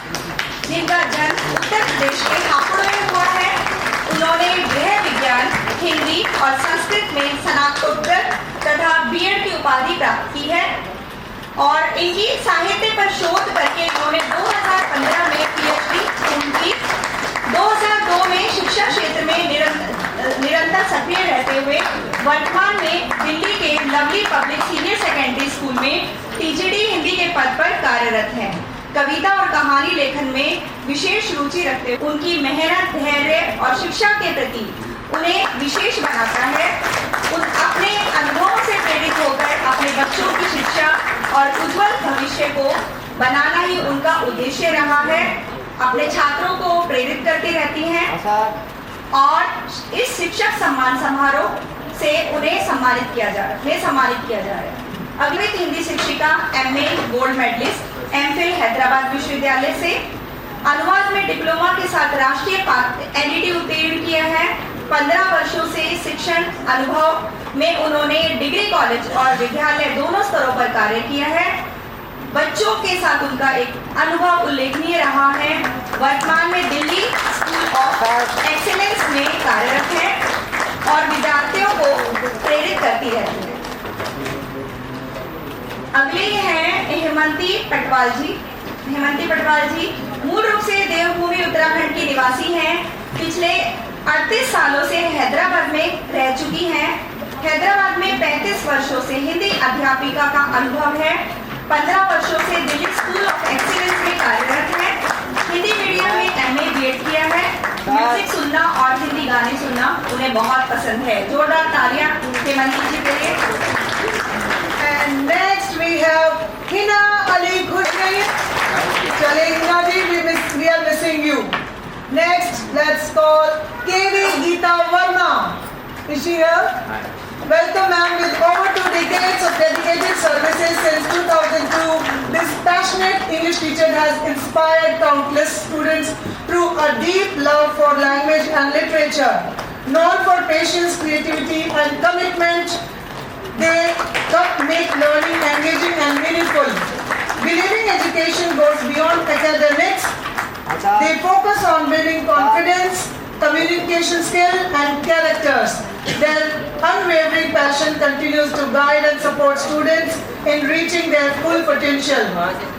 जिनका जन्म उत्तर प्रदेश के हापुड़ में हुआ है. उन्होंने गृह विज्ञान, हिंदी और संस्कृत में स्नातकोत्तर तथा बीएड की उपाधि प्राप्त की है और इनकी साहित्य पर शोध करके उन्होंने 2015 में पीएचडी पूर्ण की. 2002 में शिक्षा क्षेत्र में निरंतर सक्रिय रहते हुए वर्तमान में दिल्ली के lovely public senior secondary school में टीजीडी हिंदी के पद पर कार्यरत हैं. कविता और कहानी लेखन में विशेष रुचि रखते हुए उनकी मेहनत, धैर्य और शिक्षा के प्रति उन्हें विशेष बनाता है. अपने अनुभवों से प्रेरित होकर अपने बच्चों की शिक्षा और उज्जवल भविष्य को बनाना ही उनका उद्देश्य रहा है. अपने छात्रों को प्रेरित करती रहती हैं और इस शिक्षक सम्मान समारोह से उन्हें सम्मानित किया जा रहा है. अगली हिंदी शिक्षिका, MA gold medallist, MPhil Hyderabad विश्वविद्यालय से. अनुवाद में डिप्लोमा के साथ राष्ट्रीय NDT उत्तीर्ण किया है. 15 वर्षों से शिक्षण अनुभव में उन्होंने डिग्री कॉलेज और विद्यालय दोनों स्तरों पर कार्य किया है. बच्चों के साथ उनका एक अनुभव उल्लेखनीय रहा है. वर्तमान में दिल्ली स्कूल ऑफ एक्सीलेंस में कार्यरत है और विद्यार्थियों को प्रेरित करती रहती है. अगली हैं हेमंती पटवाल जी. हेमंती पटवाल जी मूल रूप से देवभूमि उत्तराखंड की निवासी हैं. पिछले 38 सालों से हैदराबाद में रह चुकी हैं. हैदराबाद में 35 वर्षों से हिंदी अध्यापिका का अनुभव है. 15 वर्षों से दिल्ली स्कूल ऑफ एक्सीलेंस में कार्यरत है. हिंदी मीडियम में MA BEd किया है. म्यूजिक सुनना और हिंदी गाने सुनना उन्हें बहुत पसंद है. जोरदार तालियां हेमंती जी के लिए. And next we have Hina Ali Khusri. Chale Hina ji, we are missing you. Next, let's call KV Geeta Verma. Is she here? Welcome ma'am. With over 2 decades of dedicated services since 2002, this passionate English teacher has inspired countless students through a deep love for language and literature. Known for patience, creativity and commitment, they make learning engaging and meaningful. Believing education goes beyond academics, they focus on building confidence, communication skill and characters. Their unwavering passion continues to guide and support students in reaching their full potential.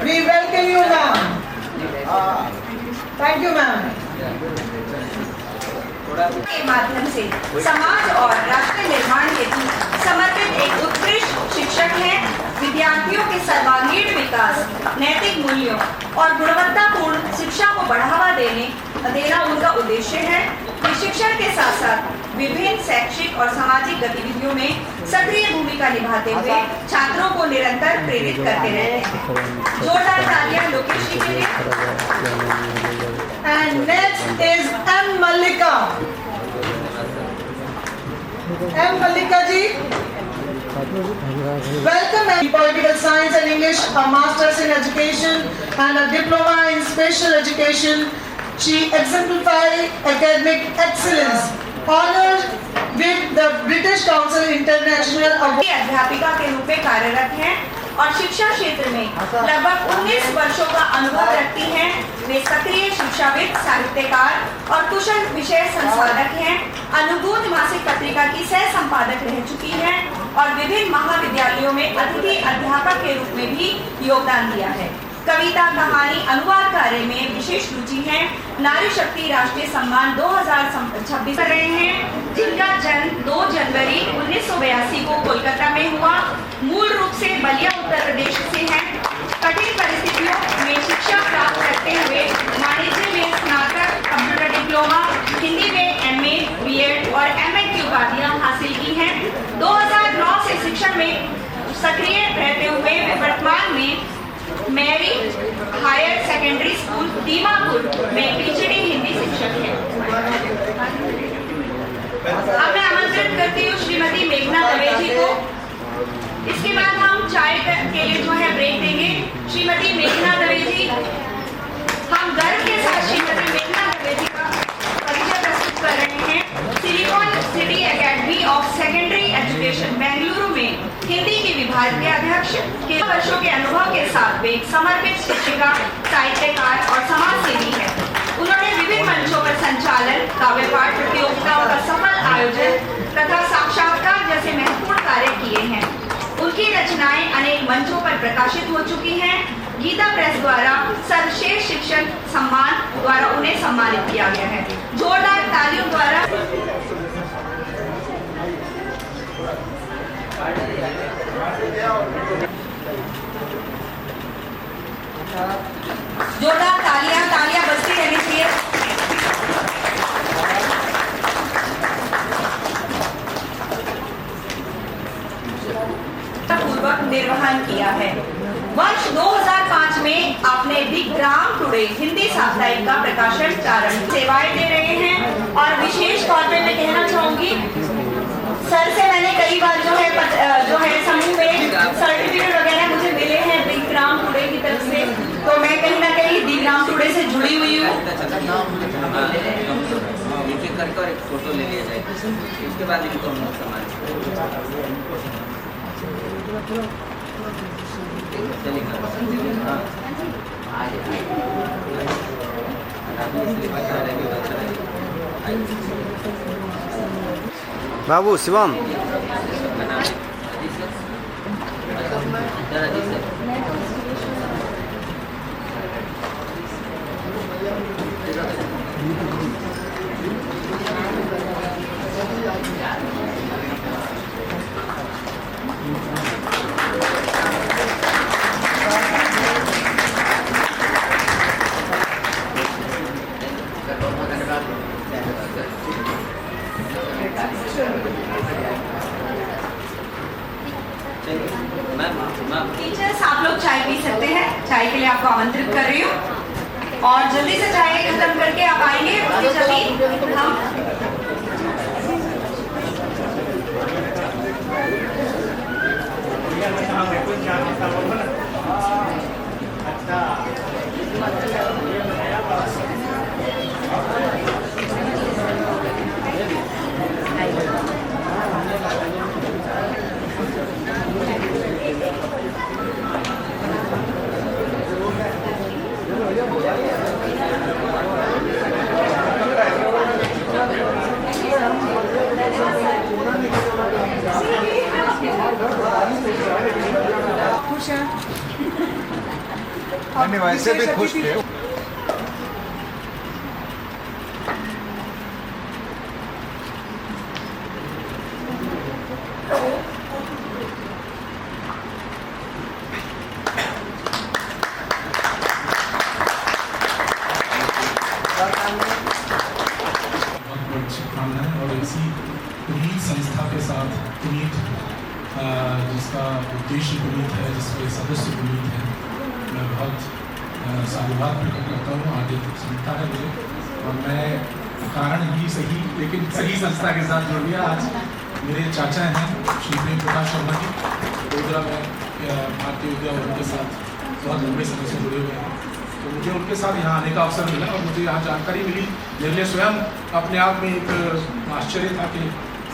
We welcome you ma'am. Thank you ma'am. के माध्यम से समाज और राष्ट्र निर्माण हेतु समर्पित एक उत्कृष्ट शिक्षक हैं। विद्यार्थियों के सर्वांगीण विकास, नैतिक मूल्यों और गुणवत्तापूर्ण शिक्षा को बढ़ावा देना उनका उद्देश्य है। वे शिक्षण के साथ साथ विभिन्न शैक्षिक और सामाजिक गतिविधियों में सक्रिय भूमिका निभाते हुए छात्रों को निरंतर प्रेरित करते रहते हैं। जोरदार तालियां लोकेश जी के लिए। And next is M. Mallika. M. Mallika ji. Welcome in Political Science and English, a Master's in Education and a Diploma in Special Education. She exemplifies academic excellence. Honored with the British Council International Award. अध्यापिका के रूप में कार्यरत हैं और शिक्षा क्षेत्र में लगभग 19 वर्षों का अनुभव रखती हैं। वे सक्रिय शिक्षाविद, साहित्यकार और कुशल विषय संसाधक हैं। अनुगूंज मासिक पत्रिका की सह संपादक रह चुकी हैं और विभिन्न महाविद्यालयों में अतिथि अध्यापक के रूप में भी योगदान दिया है। कविता, कहानी, अनुवाद कार्य में विशेष रुचि है। नारी शक्ति राष्ट्रीय सम्मान 2026 कर रहे हैं, जिनका जन्म 2 जनवरी 1982 को कोलकाता में हुआ। मूल रूप से बलिया उत्तर प्रदेश से हैं। कठिन परिस्थितियों में शिक्षा प्राप्त करते हुए वाणिज्य में स्नातक, कंप्यूटर डिप्लोमा, हिंदी में MA, BEd और MA की उपाधियां हासिल की हैं। 2009 से शिक्षण में सक्रिय रहते हुए वे वर्तमान में Mary higher secondary school Dimapur में PhD हिंदी शिक्षक हैं। अब मैं आमंत्रित करती हूँ श्रीमती मेघना दवे जी को। इसके बाद हम चाय के लिए जो है ब्रेक देंगे। श्रीमती मेघना दवे जी, हम गर्व के साथ श्रीमती मेघना दवे जी का परिचय प्रस्तुत कर रहे हैं। Silicon city academy of secondary education Bengaluru में हिंदी के विभाग के अध्यक्ष के वर्षों के अनुभव के साथ वे एक समर्पित शिक्षिका, साहित्यकार और समाज सेवी है। उन्होंने विभिन्न मंचों पर संचालन, काव्य पाठ प्रतियोगिताओं का सफल आयोजन तथा साक्षात्कार जैसे महत्वपूर्ण कार्य किए हैं। उनकी रचनाएं अनेक मंचों पर प्रकाशित हो चुकी हैं। गीता प्रेस द्वारा सर्वश्रेष्ठ शिक्षण सम्मान द्वारा उन्हें सम्मानित किया गया है। जोरदार तालियों द्वारा तालियां बजती रहनी चाहिए। पूर्वक निर्वहन किया है। वर्ष 2005 में आपने दी ग्राम टुडे हिंदी साप्ताहिक का प्रकाशन प्रारंभ सेवाएं दे रहे हैं और विशेष तौर पे मैं कहना चाहूंगी सर से मैंने कई बार जो है समूह में सर्टिफिकेट वगैरह मुझे मिले हैं दी ग्राम टुडे की तरफ से, तो मैं कहीं ना कहीं दी ग्राम टुडे से जुड़ी हुई हूँ। करके एक फोटो ले लिया जाए, उसके बाद इनको हम सम्मानित बाबू शिवम टीचर्स आप लोग चाय पी सकते हैं, चाय के लिए आपको आमंत्रित कर रही हूँ और जल्दी से चाय खत्म करके आप आएंगे। हम नहीं, वैसे भी खुश थे। बहुत शुभकामनाएं और इसी पुनीत संस्था के साथ पुनीत जिसका उद्देश्य पुनीत है, जिसके सदस्य पुनीत हैं, मैं बहुत साधुवाद प्रकट करता हूँ। आगे सुनता है मुझे और मैं कारण ही सही लेकिन सही संस्था के साथ जुड़ गया। आज मेरे चाचा हैं श्री प्रेम प्रकाश शर्मा जी, वडोदरा में भारतीय विद्या भवन के साथ बहुत लंबे समय से जुड़े हुए हैं। तो मुझे उनके साथ यहाँ आने का अवसर मिला और मुझे यहाँ जानकारी मिली। मेरे लिए स्वयं अपने आप में एक आश्चर्य था कि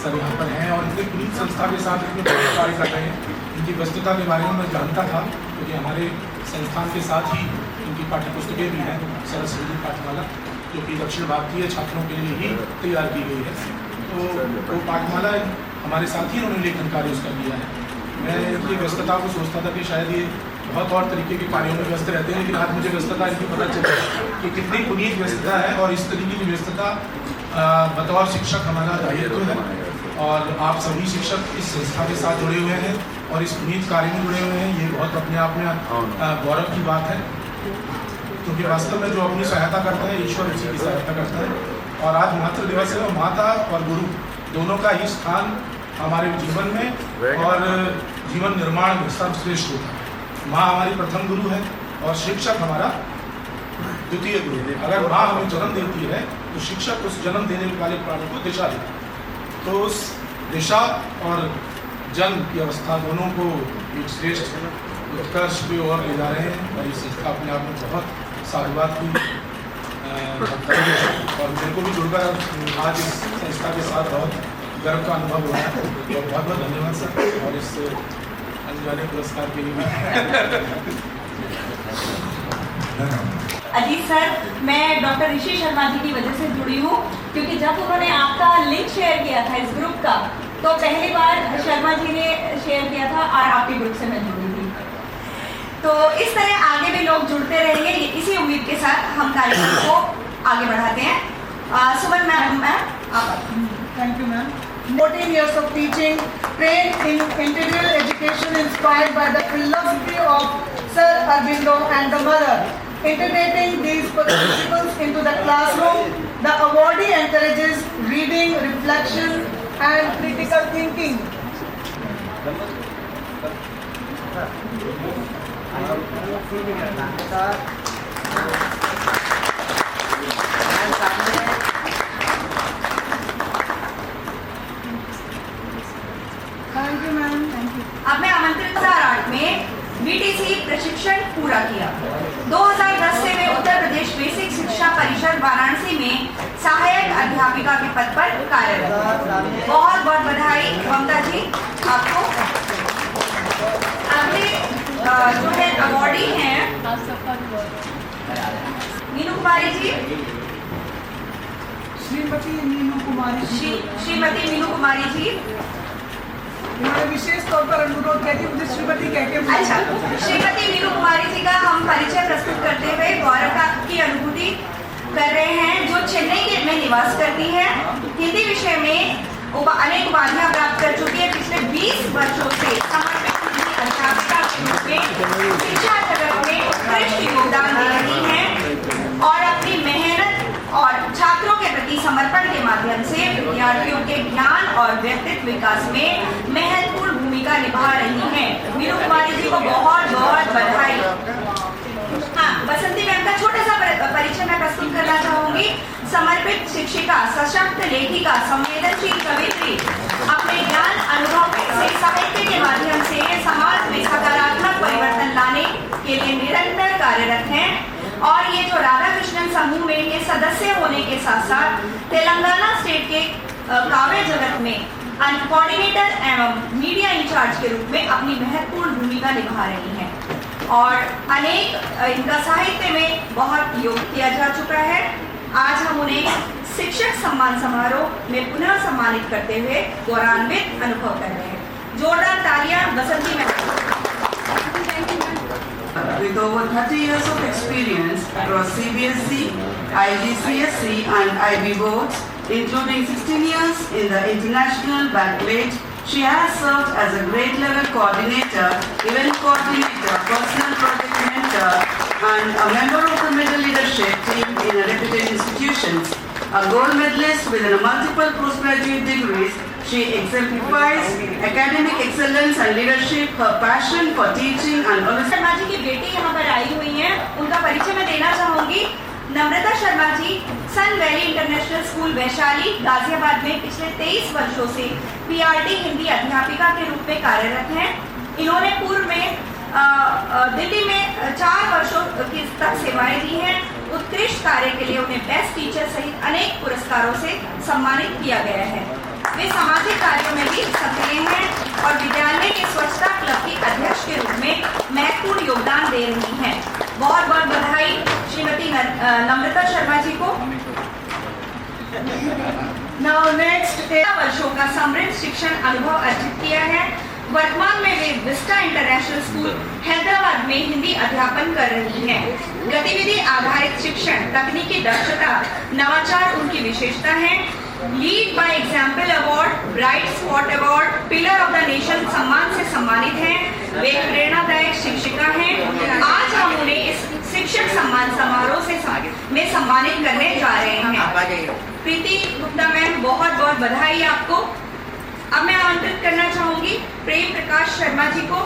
सर यहाँ पर हैं और इतने पुनीत संस्था के साथ इतने बड़े कार्य कर रहे हैं। इनकी व्यस्तता के बारे में मैं जानता था क्योंकि हमारे संस्थान के साथ ही इनकी पाठ्यपुस्तकें भी हैं, सरस्वती पाठमाला, जो कि दक्षिण भारतीय छात्रों के लिए ही तैयार की गई है। तो वो पाठमाला हमारे साथ ही उन्होंने लेखन कार्य उसका किया है। मैं इनकी व्यस्तता को सोचता था कि शायद ये बहुत और तरीके के कार्यों में व्यस्त रहते हैं, लेकिन आज मुझे व्यस्तता इनकी पता चली कि कितनी पुनीत व्यस्तता है। और इस तरीके की व्यस्तता बतौर शिक्षक हमारा दायित्व है और आप सभी शिक्षक इस संस्था के साथ जुड़े हुए हैं और इस पुनीत कार्य में जुड़े हुए हैं। ये बहुत अपने आप में गौरव की बात है, क्योंकि वास्तव में जो अपनी सहायता करता है ईश्वर उसी की सहायता करता है। और आज मातृ दिवस है और माता और गुरु दोनों का ही स्थान हमारे जीवन में और जीवन निर्माण में सर्वश्रेष्ठ होता है। माँ हमारी प्रथम गुरु है और शिक्षक हमारा द्वितीय गुरु है। अगर माँ हमें जन्म देती है तो शिक्षक उस जन्म देने वाले प्राणी को दिशा देता है। तो उस दिशा और जन्म की अवस्था दोनों को एक श्रेष्ठ उत्कर्ष की ओर ले जा रहे हैं और इस संस्था अपने आप में बहुत साधुवाद की और मेरे को भी जुड़कर आज इस संस्था के साथ बहुत गर्व का अनुभव हुआ है। और बहुत बहुत धन्यवाद सर और इस अनजाने पुरस्कार के लिए। अजीत सर, मैं डॉक्टर ऋषि शर्मा जी की वजह से जुड़ी हूँ, क्योंकि जब उन्होंने आपका लिंक शेयर किया था इस ग्रुप का, तो पहली बार शर्मा जी ने शेयर किया था और आपके ग्रुप से मैं जुड़ी थी। तो इस तरह आगे भी लोग जुड़ते रहेंगे, इसी उम्मीद के साथ हम कार्यक्रम को आगे बढ़ाते हैं। सुमन मैम आप। Thank you, ma'am. 14 years of teaching, trained in integral education inspired by the philosophy of Sir Aurobindo and the mother. Integrating these principles into the classroom, the awardee encourages reading, reflection, and critical thinking. Thank you, ma'am. Thank you. अब मैं आमंत्रित 2008 में BTC प्रशिक्षण पूरा किया। 2010 से मैं Uttar Pradesh basic शिक्षा परिषद वाराणसी में सहायक अध्यापिका के पद पर कार्यरत हूँ। बहुत बहुत बधाई ममता जी आपको। अगले जो है अवॉर्डी हैं मीनू कुमारी जी। श्रीमती मीनू कुमारी जी। श्रीमती मीनू कुमारी जी। उन्होंने विशेष तौर पर अनुरोध किया कि मुझे श्रीमती कह के। अच्छा, श्रीमती मीनू कुमारी जी का हम परिचय प्रस्तुत करते हुए गौरव की अनुभूति कर रहे हैं, जो चेन्नई में निवास करती है। हिंदी विषय में अनेक उपाधियां प्राप्त कर चुकी है। पिछले 20 वर्षों से समर्पित अध्यापिका के रूप में शिक्षा जगत में उत्कृष्ट योगदान दे रही हैं और अपनी मेहनत और छात्रों के प्रति समर्पण के माध्यम से विद्यार्थियों के ज्ञान और व्यक्तित्व विकास में महत्वपूर्ण भूमिका निभा रही हैं। मीनू कुमारी जी को बहुत बहुत बधाई। हाँ, बसंती मैम का छोटा सा परिचय मैं प्रस्तुत करना चाहूंगी। समर्पित शिक्षिका, सशक्त लेखिका, संवेदनशील कवित्री, अपने ज्ञान अनुभव से साहित्य के माध्यम से समाज में सकारात्मक परिवर्तन लाने के लिए निरंतर कार्यरत हैं। और ये जो राधा कृष्णन समूह में ये सदस्य होने के साथ साथ तेलंगाना स्टेट के काव्य जगत में कोऑर्डिनेटर एवं मीडिया इंचार्ज के रूप में अपनी महत्वपूर्ण भूमिका निभा रही हैं। और अनेक इनका साहित्य में बहुत योग किया जा चुका है। आज हम उन्हें शिक्षक सम्मान समारोह में पुनः सम्मानित करते हुए गौरवान्वित अनुभव कर रहे हैं। जोरदार तालियां बसंती ma'am. with over 30 years of experience across CBSE, IGCSE and IB boards, including 16 years in the international baccalaureate. She has served as a grade level coordinator, event coordinator, personal project mentor and a member of the middle leadership team in a reputed institutions. A gold medalist with multiple postgraduate degrees, she exemplifies academic excellence and leadership, her passion for teaching and Sharma ji की बेटी यहाँ पर आई हुई हैं, उनका परिचय मैं देना चाहूँगी। Namrata Sharma ji Sun Valley International School Vaishali Ghaziabad में पिछले 23 वर्षों से पीआरटी हिंदी अध्यापिका के रूप में कार्यरत हैं। इन्होंने पूर्व में दिल्ली में 4 वर्षों की तक सेवाएं दी हैं। उत्कृष्ट कार्य के लिए उन्हें बेस्ट टीचर सहित अनेक पुरस्कारों से सम्मानित किया गया है। वे सामाजिक कार्यों में भी सक्रिय हैं और विद्यालय के स्वच्छता क्लब की अध्यक्ष के रूप में महत्वपूर्ण योगदान दे रही हैं। बहुत बहुत बधाई श्रीमती नम्रता शर्मा जी को। Now next, 13 वर्षों का समृद्ध शिक्षण अनुभव अर्जित किया है। वर्तमान में वे विस्टा इंटरनेशनल स्कूल हैदराबाद में हिंदी अध्यापन कर रही हैं। गतिविधि आधारित शिक्षण, तकनीकी दक्षता, नवाचार उनकी विशेषता है। Lead by example award, bright spot award, pillar of the nation सम्मान से सम्मानित हैं। वे प्रेरणादायक शिक्षिका हैं। आज हम उन्हें इस शिक्षक सम्मान समारोह में सम्मानित करने जा रहे हैं। प्रीति गुप्ता मैम, बहुत बहुत बधाई आपको। अब मैं आमंत्रित करना चाहूंगी प्रेम प्रकाश शर्मा जी को।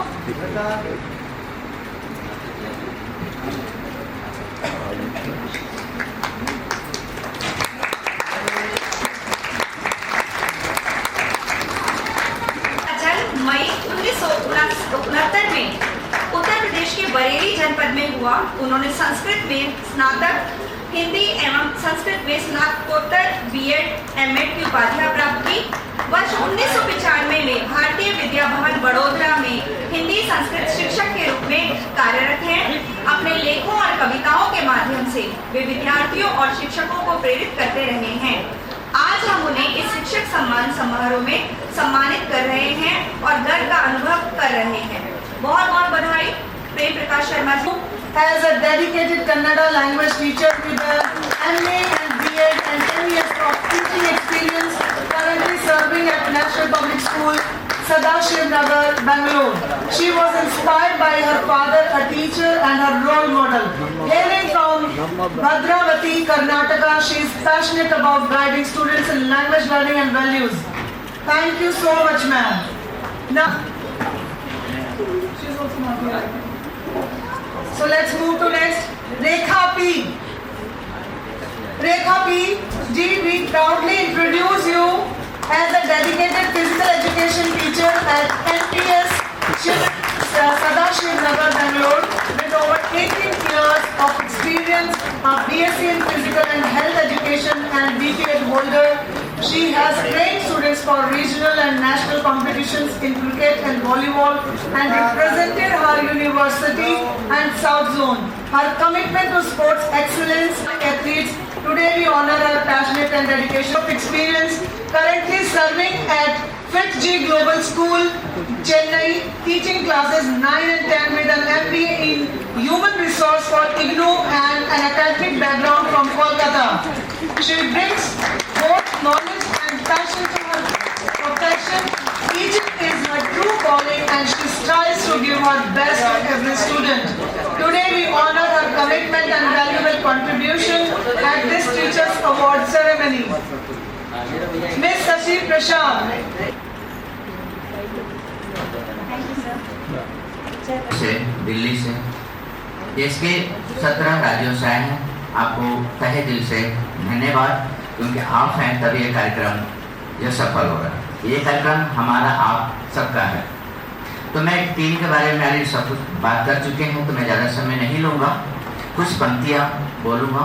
मई 1969 में उत्तर प्रदेश के बरेली जनपद में हुआ। उन्होंने संस्कृत में स्नातक, हिंदी एवं संस्कृत में स्नातकोत्तर बीएड एमएड की उपाधियां प्राप्त की। वर्ष 1995 में भारतीय विद्या भवन बड़ोदरा में हिंदी संस्कृत शिक्षक के रूप में कार्यरत हैं। अपने लेखों और कविताओं के माध्यम से वे विद्यार्थियों और शिक्षकों को प्रेरित करते रहे हैं। आज हम उन्हें इस शिक्षक सम्मान समारोह में सम्मानित कर रहे हैं और गर्व का अनुभव कर रहे हैं। बहुत बहुत बधाई Prem Prakash Sharma ji. as a dedicated Kannada language teacher with a MA and BEd and 10 years of teaching experience, currently serving at National Public School, Sadashiv Nagar, Bangalore. She was inspired by her father, a teacher, and her role model. Hailing from Bhadravati, Karnataka, she is passionate about guiding students in language learning and values. Thank you so much, ma'am. Now, she's also not here. So let's move to next. Rekha P. Rekha P. Ji, we proudly introduce you as a dedicated physical education teacher at NPS Sadashiv Nagar, Bangalore, with over 18 years of experience, a BSc in physical and health education and BPEd holder. She has trained students for regional and national competitions in cricket and volleyball and represented her university and South Zone. Her commitment to sports excellence athletes, today we honor her passionate and dedication of experience, currently serving at FITG Global School, Chennai, teaching classes 9 and 10 with an MBA in Human Resource for IGNOU and an academic background from Kolkata. She brings both knowledge and passion to her profession. Teaching is her true calling and she strives to give her best to every student. Today we honor her commitment and valuable contribution at this Teachers Award ceremony. Miss Sashi Prashad. से दिल्ली से देश के 17 राज्यों से आए हैं। आपको तहे दिल से धन्यवाद, क्योंकि आप हैं तभी ये कार्यक्रम जो सफल हो रहा है। ये कार्यक्रम हमारा आप सबका है। तो मैं टीम के बारे में अभी सब कुछ बात कर चुके हैं, तो मैं ज़्यादा समय नहीं लूँगा, कुछ पंक्तियाँ बोलूँगा।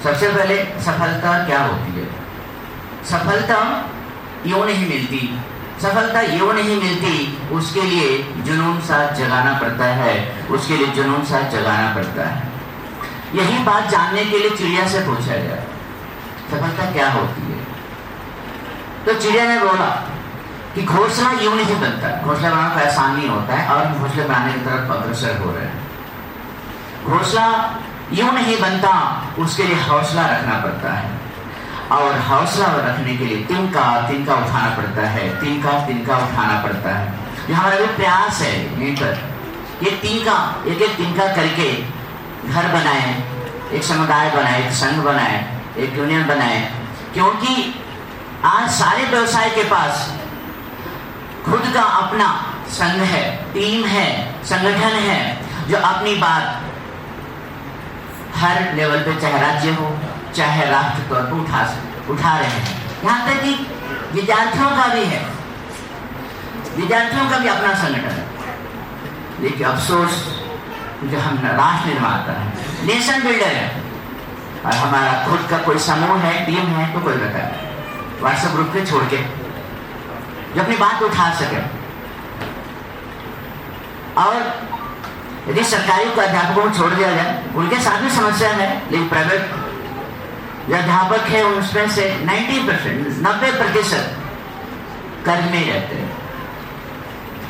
सबसे पहले सफलता क्या होती है? सफलता यूँ नहीं मिलती, सफलता यूँ नहीं मिलती, उसके लिए जुनून साथ जगाना पड़ता है, उसके लिए जुनून साथ जगाना पड़ता है। यही बात जानने के लिए चिड़िया से पूछा गया, सफलता क्या होती है? तो चिड़िया ने बोला कि घोंसला यूं नहीं बनता, घोंसला बनाना कोई आसान नहीं होता है और घोंसले बनाने की तरफ अग्रसर हो रहे हैं। घोंसला यूं नहीं बनता, उसके लिए हौसला रखना पड़ता है और हौसला रखने के लिए तिनका उठाना पड़ता है, तिनका उठाना पड़ता है। ये हमारा भी प्रयास है यहीं पर, ये एक तिनका करके घर बनाए, एक समुदाय बनाए, एक संघ बनाए, एक यूनियन बनाए, क्योंकि आज सारे व्यवसाय के पास खुद का अपना संघ है, टीम है, संगठन है, जो अपनी बात हर लेवल पे, चाहे राज्य हो चाहे राष्ट्र तौर पर उठा रहे हैं। यहाँ तक कि विद्यार्थियों का भी है, विद्यार्थियों का भी अपना संगठन है। लेकिन अफसोस जो हम राष्ट्र निर्माता है, नेशन बिल्डर है, और हमारा खुद का कोई समूह है, टीम है, तो कोई बताए व्हाट्सएप ग्रुप पे छोड़ के जो अपनी बात उठा सके। और यदि सरकारी को अध्यापकों को छोड़ दिया जाए, उनके साथ भी समस्या है, लेकिन प्राइवेट जो अध्यापक है उसमें से 90% कर्ज में रहते हैं।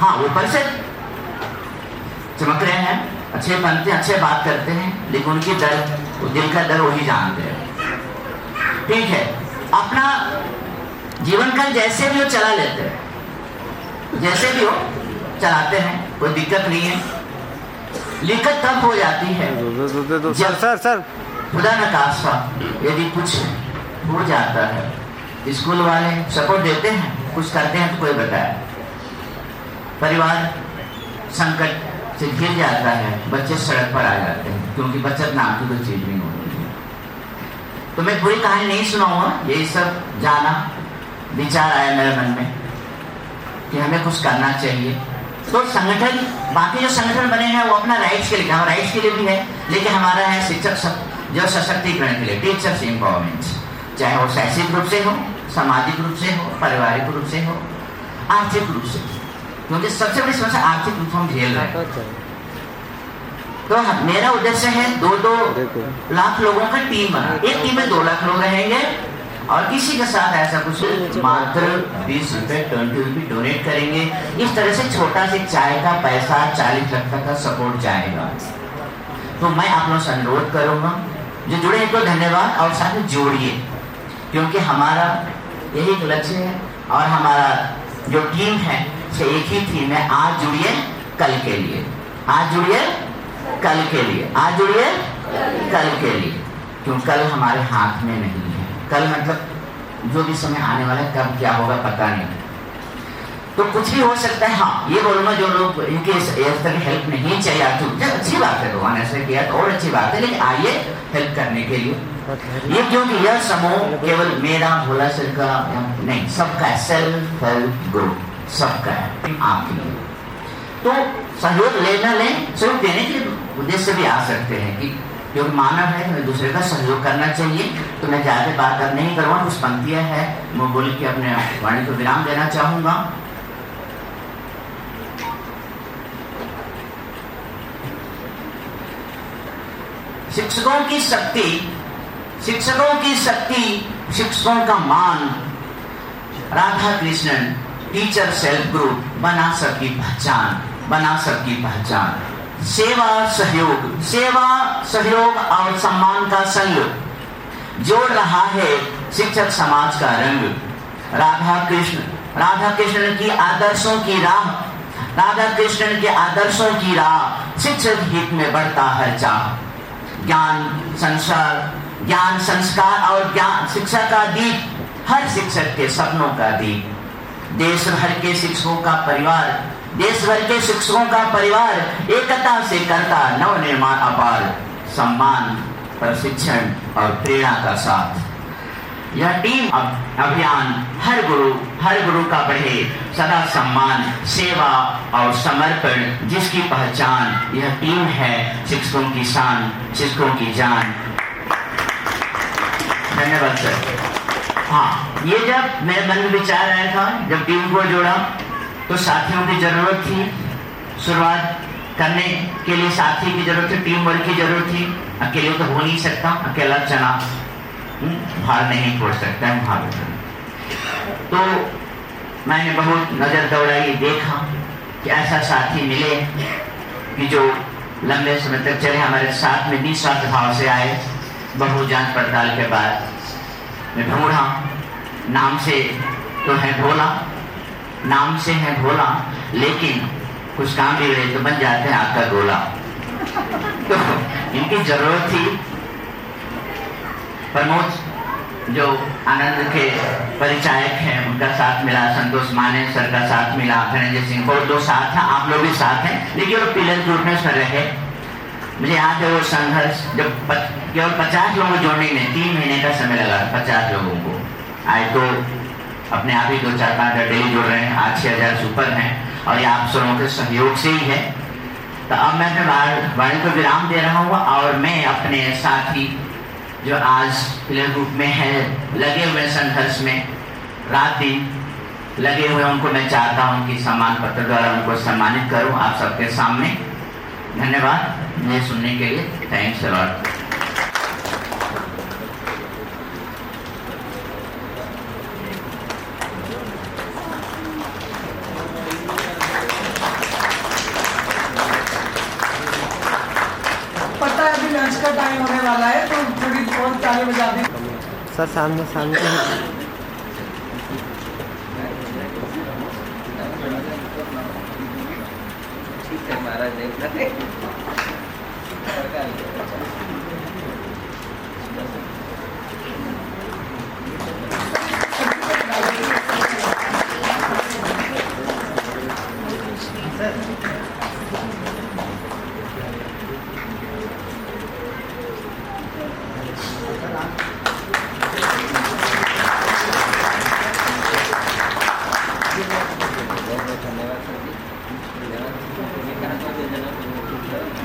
हाँ, ऊपर से चमक रहे हैं, अच्छे बनते हैं, अच्छे बात करते हैं, लेकिन उनकी दिल का दर वही जानते हैं। ठीक है, अपना जीवन का जैसे भी हो चला लेते हैं, जैसे भी हो चलाते हैं, कोई दिक्कत नहीं है। दिक्कत तब हो जाती है सर खुदा न खास्ता यदि कुछ हो जाता है। स्कूल वाले सपोर्ट देते हैं, कुछ करते हैं तो कोई बताए, परिवार संकट से घिर जाता है, बच्चे सड़क पर आ जाते हैं, क्योंकि बचत नाम की कोई चीज नहीं होती है। तो मैं पूरी कहानी नहीं सुनाऊंगा, यही सब जाना विचार आया मेरे मन में कि हमें कुछ करना चाहिए। तो संगठन, बाकी जो संगठन बने हैं वो अपना राइट्स के लिए, हमारा राइट्स के लिए भी है, लेकिन हमारा है शिक्षक जो सशक्तिकरण के लिए, टीचर्स एम्पावरमेंट, चाहे वो शैक्षिक रूप से हो, सामाजिक रूप से हो, पारिवारिक रूप से हो, आर्थिक रूप से, क्योंकि सबसे बड़ी समस्या आर्थिक रूप से हम झेल रहे हैं। तो मेरा उद्देश्य है 2-2 लाख लोगों का टीम बना, एक टीम में 2 लाख लोग रहेंगे और किसी के साथ ऐसा कुछ मात्र 20 रुपए 20 रुपये डोनेट करेंगे। इस तरह से छोटा से चाय का पैसा 40 लाख तक का सपोर्ट जाएगा। तो मैं आप लोगों से अनुरोध करूंगा, जो जुड़े हैं तो धन्यवाद, और साथ में जोड़िए, क्योंकि हमारा यही एक लक्ष्य है और हमारा जो टीम है से एक ही थीम है, आज जुड़िए कल के लिए, आज जुड़िए कल के लिए, आज जुड़िए कल के लिए, क्यों कल हमारे हाथ में नहीं है। कल मतलब जो भी समय आने वाला है, कब क्या होगा पता नहीं, तो कुछ भी हो सकता है। हाँ, ये बोलूंगा जो लोग इनके इस तरह की हेल्प नहीं चाहिए, अच्छी बात है, भगवान ऐसे किया तो और अच्छी बात है, लेकिन आइए हेल्प करने के लिए। ये क्योंकि यह समूह केवल मेरा भोला सिर का नहीं, सबका सेल्फ हेल्प ग्रुप सबका है, आपके लिए। तो सहयोग लेना लें, सहयोग देने के उद्देश्य भी आ सकते हैं कि क्योंकि मानव है तो दूसरे का सहयोग करना चाहिए। तो मैं ज़्यादा बात अब नहीं करूँगा, कुछ पंक्तियाँ हैं मैं बोल के अपने वाणी को विराम देना चाहूँगा। शिक्षकों की शक्ति, शिक्षकों की शक्ति, शिक्षकों का मान, Radha Krishnan teacher self group, बना सबकी पहचान, बना सबकी पहचान। सेवा सहयोग और सम्मान का संग जोड़ रहा है शिक्षक समाज का रंग। राधा कृष्ण की आदर्शों की राह, राधा कृष्ण के आदर्शों की राह, शिक्षक हित में बढ़ता हर चाह। ज्ञान संस्कार और ज्ञान शिक्षा का दीप, हर शिक्षक के सपनों का दीप। देश भर के शिक्षकों का परिवार एकता से करता नव निर्माण अपार। सम्मान, प्रशिक्षण और प्रेरणा का साथ यह टीम अभियान हर गुरु का बढ़े सदा सम्मान, सेवा और समर्पण जिसकी पहचान। यह टीम है शिक्षकों की शान, शिक्षकों की जान। धन्यवाद सर। हाँ, ये जब मेरे मन में विचार आया था, जब टीम को जोड़ा तो साथियों की जरूरत थी, शुरुआत करने के लिए साथी की जरूरत थी, टीम वर्क की जरूरत थी। अकेले तो हो नहीं सकता, अकेला चना भार नहीं फोड़ सकता है भार। तो मैंने बहुत नज़र दौड़ाई, देखा कि ऐसा साथी मिले कि जो लंबे समय तक चले हमारे साथ में निस्वार्थ भाव से आए। बहुत जांच पड़ताल के बाद मैं ढूंढा, नाम से तो है भोला, नाम से है भोला, लेकिन कुछ काम बिगड़े तो बन जाते हैं आपका गोला। तो इनकी जरूरत थी। प्रमोद जो आनंद के परिचायक हैं उनका साथ मिला, संतोष माने सर का साथ मिला, धनंजय सिंह और दो साथ हैं, आप लोग भी साथ हैं, लेकिन वो पिलर ग्रुप में सर रहे। मुझे याद है वो संघर्ष जब केवल 50 लोगों को जोड़ने में 3 महीने का समय लगा। 50 लोगों को आए तो अपने आप ही 2-4-5 डेली जोड़ रहे हैं, आज 6000 से ऊपर हैं और ये आप सबों के सहयोग से ही है। तो अब मैं अपने वाणी को विराम दे रहा हूँ और मैं अपने साथी जो आज पिलर ग्रुप में है, लगे हुए संघर्ष में रात दिन लगे हुए, उनको मैं चाहता हूँ कि सम्मान पत्र द्वारा उनको सम्मानित करूँ आप सबके सामने। धन्यवाद मुझे सुनने के लिए। Thanks a lot. पता है अभी लंच का टाइम होने वाला है, तो थोड़ी बहुत ताली बजा दी। सर सामने सामने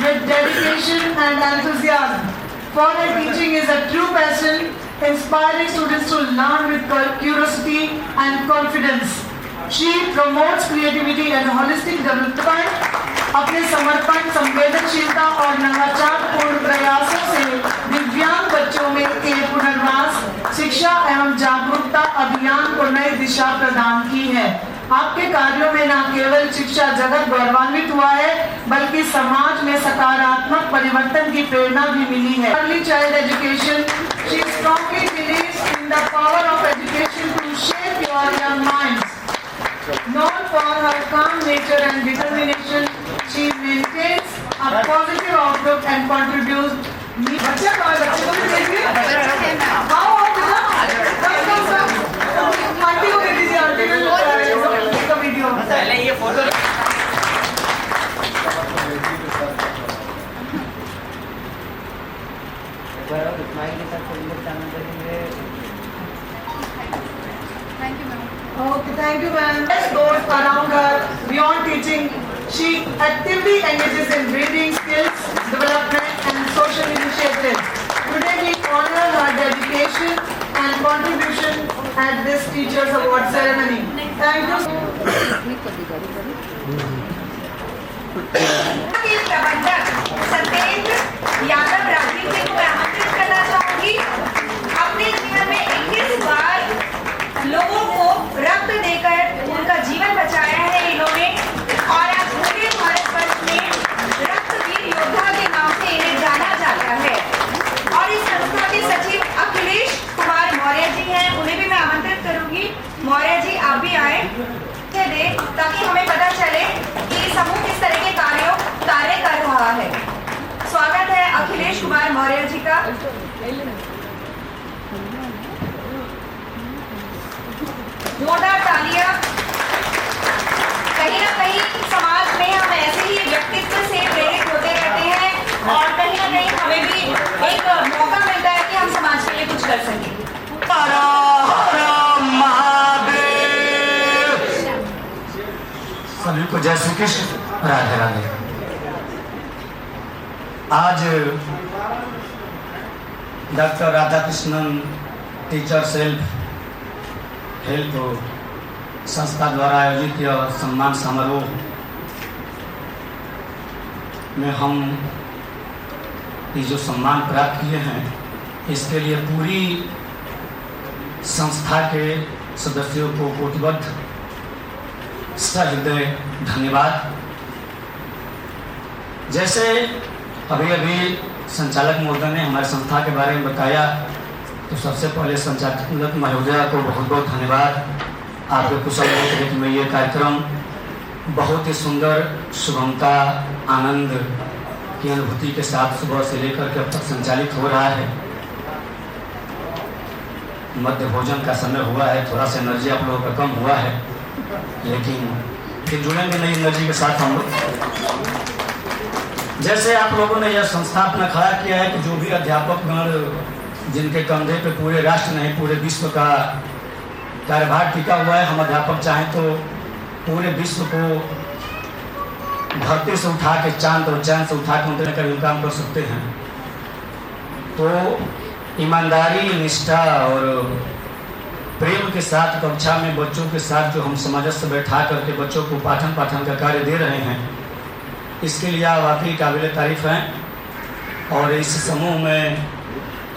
With dedication and enthusiasm for her teaching is a true passion, inspiring students to learn with curiosity and confidence. She promotes creativity and holistic development. अपने समर्पण, संवेदनशीलता और नवाचार पूर्ण प्रयासों से दिव्यांग बच्चों में एक पुनर्वास, शिक्षा एवं जागरूकता अभियान को नई दिशा प्रदान की है। आपके कार्यों में न केवल शिक्षा जगत गौरवान्वित हुआ है, बल्कि समाज में सकारात्मक परिवर्तन की प्रेरणा भी मिली है। Early child education, she strongly believes in the power of education to shape your young minds. Known for her calm nature and determination, she maintains a positive outlook and contributes. बच्चे को भी देखिए। आओ आंटी को दे दीजिए, aunty को video पहले ये photo Okay, thank you, ma'am. Best goes around her beyond teaching. She actively engages in reading skills, development, and social initiatives. Today, we honor her dedication and contribution at this Teachers Award ceremony. Thank you. प्रबंधक सत्येंद्र यादव राजीव जी को मैं आमंत्रित करना चाहूंगी। अपने जीवन में 21 बार लोगों को रक्त देकर उनका जीवन बचाया है इन्होंने, और आज पूरे भारतवर्ष में रक्तवीर योद्धा के नाम से इन्हें जाना जाता है। और इस संस्था के सचिव अखिलेश कुमार मौर्य जी हैं, उन्हें भी मैं आमंत्रित करूंगी। मौर्य जी आप भी आए दे, ताकि हमें पता चले कि समूह किस तरह के कार्य कर रहा है। स्वागत है अखिलेश कुमार मौर्य जी का। जोरदार तालियां। कहीं ना कहीं समाज में हम ऐसे ही व्यक्तित्व से प्रेरित होते रहते हैं और कहीं ना कहीं हमें भी एक मौका मिलता है कि हम समाज के लिए कुछ कर सकें। सभी को जय श्री कृष्ण, राधे राधे। आज doctor Radhakrishnan teacher self help संस्था द्वारा आयोजित यह सम्मान समारोह में हम ये जो सम्मान प्राप्त किए हैं, इसके लिए पूरी संस्था के सदस्यों को कोटिबद्ध सहृदय धन्यवाद। जैसे अभी अभी संचालक महोदय ने हमारे संस्था के बारे में बताया, तो सबसे पहले संचालक महोदय को बहुत बहुत धन्यवाद। आपके कुशल देखरेख में ये कार्यक्रम बहुत ही सुंदर, शुभमता, आनंद की अनुभूति के साथ सुबह से लेकर के अब तक संचालित हो रहा है। मध्य भोजन का समय हुआ है, थोड़ा सा एनर्जी आप लोगों का कम हुआ है, लेकिन फिर जुड़ेंगे नई एनर्जी के साथ हम लोग। जैसे आप लोगों ने यह संस्था अपना खड़ा किया है कि जो भी अध्यापकगण जिनके कंधे पे पूरे राष्ट्र नहीं पूरे विश्व का कार्यभार टिका हुआ है, हम अध्यापक चाहें तो पूरे विश्व को धरती से उठा के चांद और चांद से उठा के उनके कर काम कर सकते हैं। तो ईमानदारी, निष्ठा और प्रेम के साथ कक्षा में बच्चों के साथ जो हम सामंजस्य बैठा करके बच्चों को पाठन का कार्य दे रहे हैं, इसके लिए आप वाकई काबिल तारीफ हैं। और इस समूह में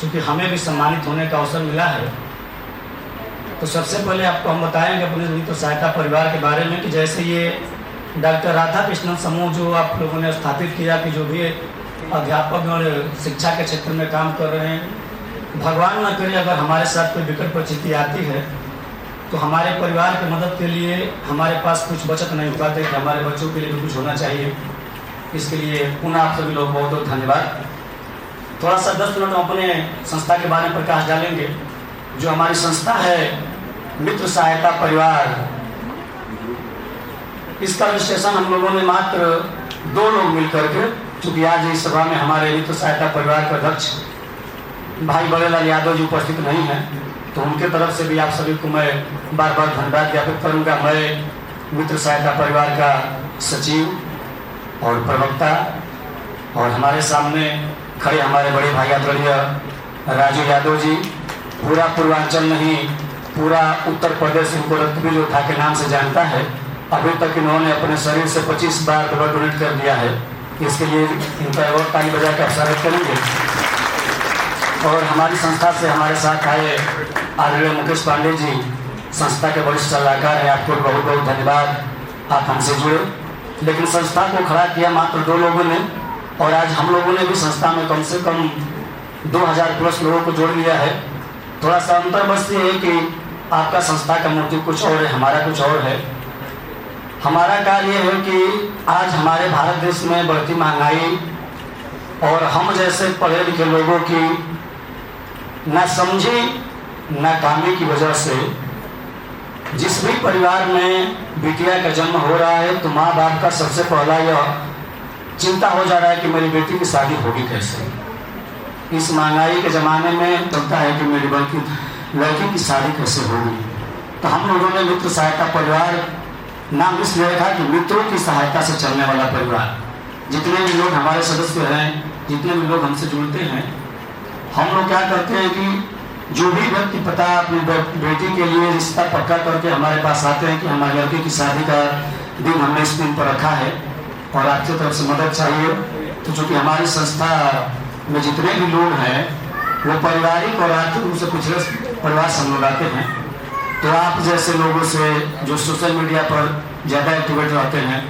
चूँकि हमें भी सम्मानित होने का अवसर मिला है, तो सबसे पहले आपको हम बताएंगे अपने मित्र सहायता परिवार के बारे में कि जैसे ये डॉक्टर राधा कृष्णन समूह जो आप लोगों ने स्थापित किया कि जो भी अध्यापक और शिक्षा के क्षेत्र में काम कर रहे हैं, भगवान न करे अगर हमारे साथ कोई विकट परिस्थिति आती है तो हमारे परिवार की मदद के लिए हमारे पास कुछ बचत नहीं हो पाते, हमारे बच्चों के लिए भी कुछ होना चाहिए। इसके लिए पुनः आप सभी लोग बहुत बहुत धन्यवाद। थोड़ा सा 10 मिनट अपने संस्था के बारे में प्रकाश डालेंगे। जो हमारी संस्था है मित्र सहायता परिवार, इसका रजिस्ट्रेशन हम लोगों ने मात्र 2 लोग मिलकर के, चूँकि आज इस सभा में हमारे मित्र सहायता परिवार के अध्यक्ष भाई बड़ेलाल यादव जी उपस्थित नहीं हैं, तो उनके तरफ से भी आप सभी को मैं बार बार धन्यवाद ज्ञापित करूँगा। मैं मित्र सहायता परिवार का सचिव और प्रवक्ता और हमारे सामने खड़े हमारे बड़े भाई आदरणीय राजू यादव जी, पूरा पूर्वांचल नहीं पूरा उत्तर प्रदेश इनको रक्तबीज योद्धा के नाम से जानता है। अभी तक इन्होंने अपने शरीर से 25 बार ब्लड डोनेट कर दिया है। इसके लिए इनका अवार्ड ताली बजा के स्वागत करेंगे। और हमारी संस्था से हमारे साथ आए आदरणीय मुकेश पांडे जी, संस्था के वरिष्ठ सलाहकार हैं, आपको बहुत बहुत धन्यवाद, आप हमसे जुड़े। लेकिन संस्था को खड़ा किया मात्र 2 लोगों ने, और आज हम लोगों ने भी संस्था में कम से कम 2000 प्लस लोगों को जोड़ लिया है। थोड़ा सा अंतर बस ये है कि आपका संस्था का मोटिव कुछ और है, हमारा कुछ और है। हमारा कार्य है कि आज हमारे भारत देश में बढ़ती महंगाई और हम जैसे पढ़े लिखे लोगों की न समझी न कामी की वजह से जिस भी परिवार में बिटिया का जन्म हो रहा है तो माँ बाप का सबसे पहला यह चिंता हो जा रहा है कि मेरी बेटी की शादी होगी कैसे। इस महंगाई के ज़माने में लगता है कि मेरी लड़की की शादी कैसे होगी। तो हम लोगों ने मित्र सहायता परिवार नाम इसलिए रखा कि मित्रों की सहायता से चलने वाला परिवार। जितने भी लोग हमारे सदस्य हैं, जितने भी लोग हमसे जुड़ते हैं, हम लोग क्या करते हैं कि जो भी व्यक्ति पता अपनी बेटी के लिए रिश्ता पक्का करके हमारे पास आते हैं कि हमारे लड़के की शादी का दिन हमने इस दिन पर रखा है और आपकी तरफ से मदद चाहिए, तो चूँकि हमारी संस्था में जितने भी लोग हैं वो पारिवारिक और आर्थिक रूप से पिछड़े परिवार से हम लोग आते हैं। तो आप जैसे लोगों से जो सोशल मीडिया पर ज़्यादा एक्टिवेट रहते हैं,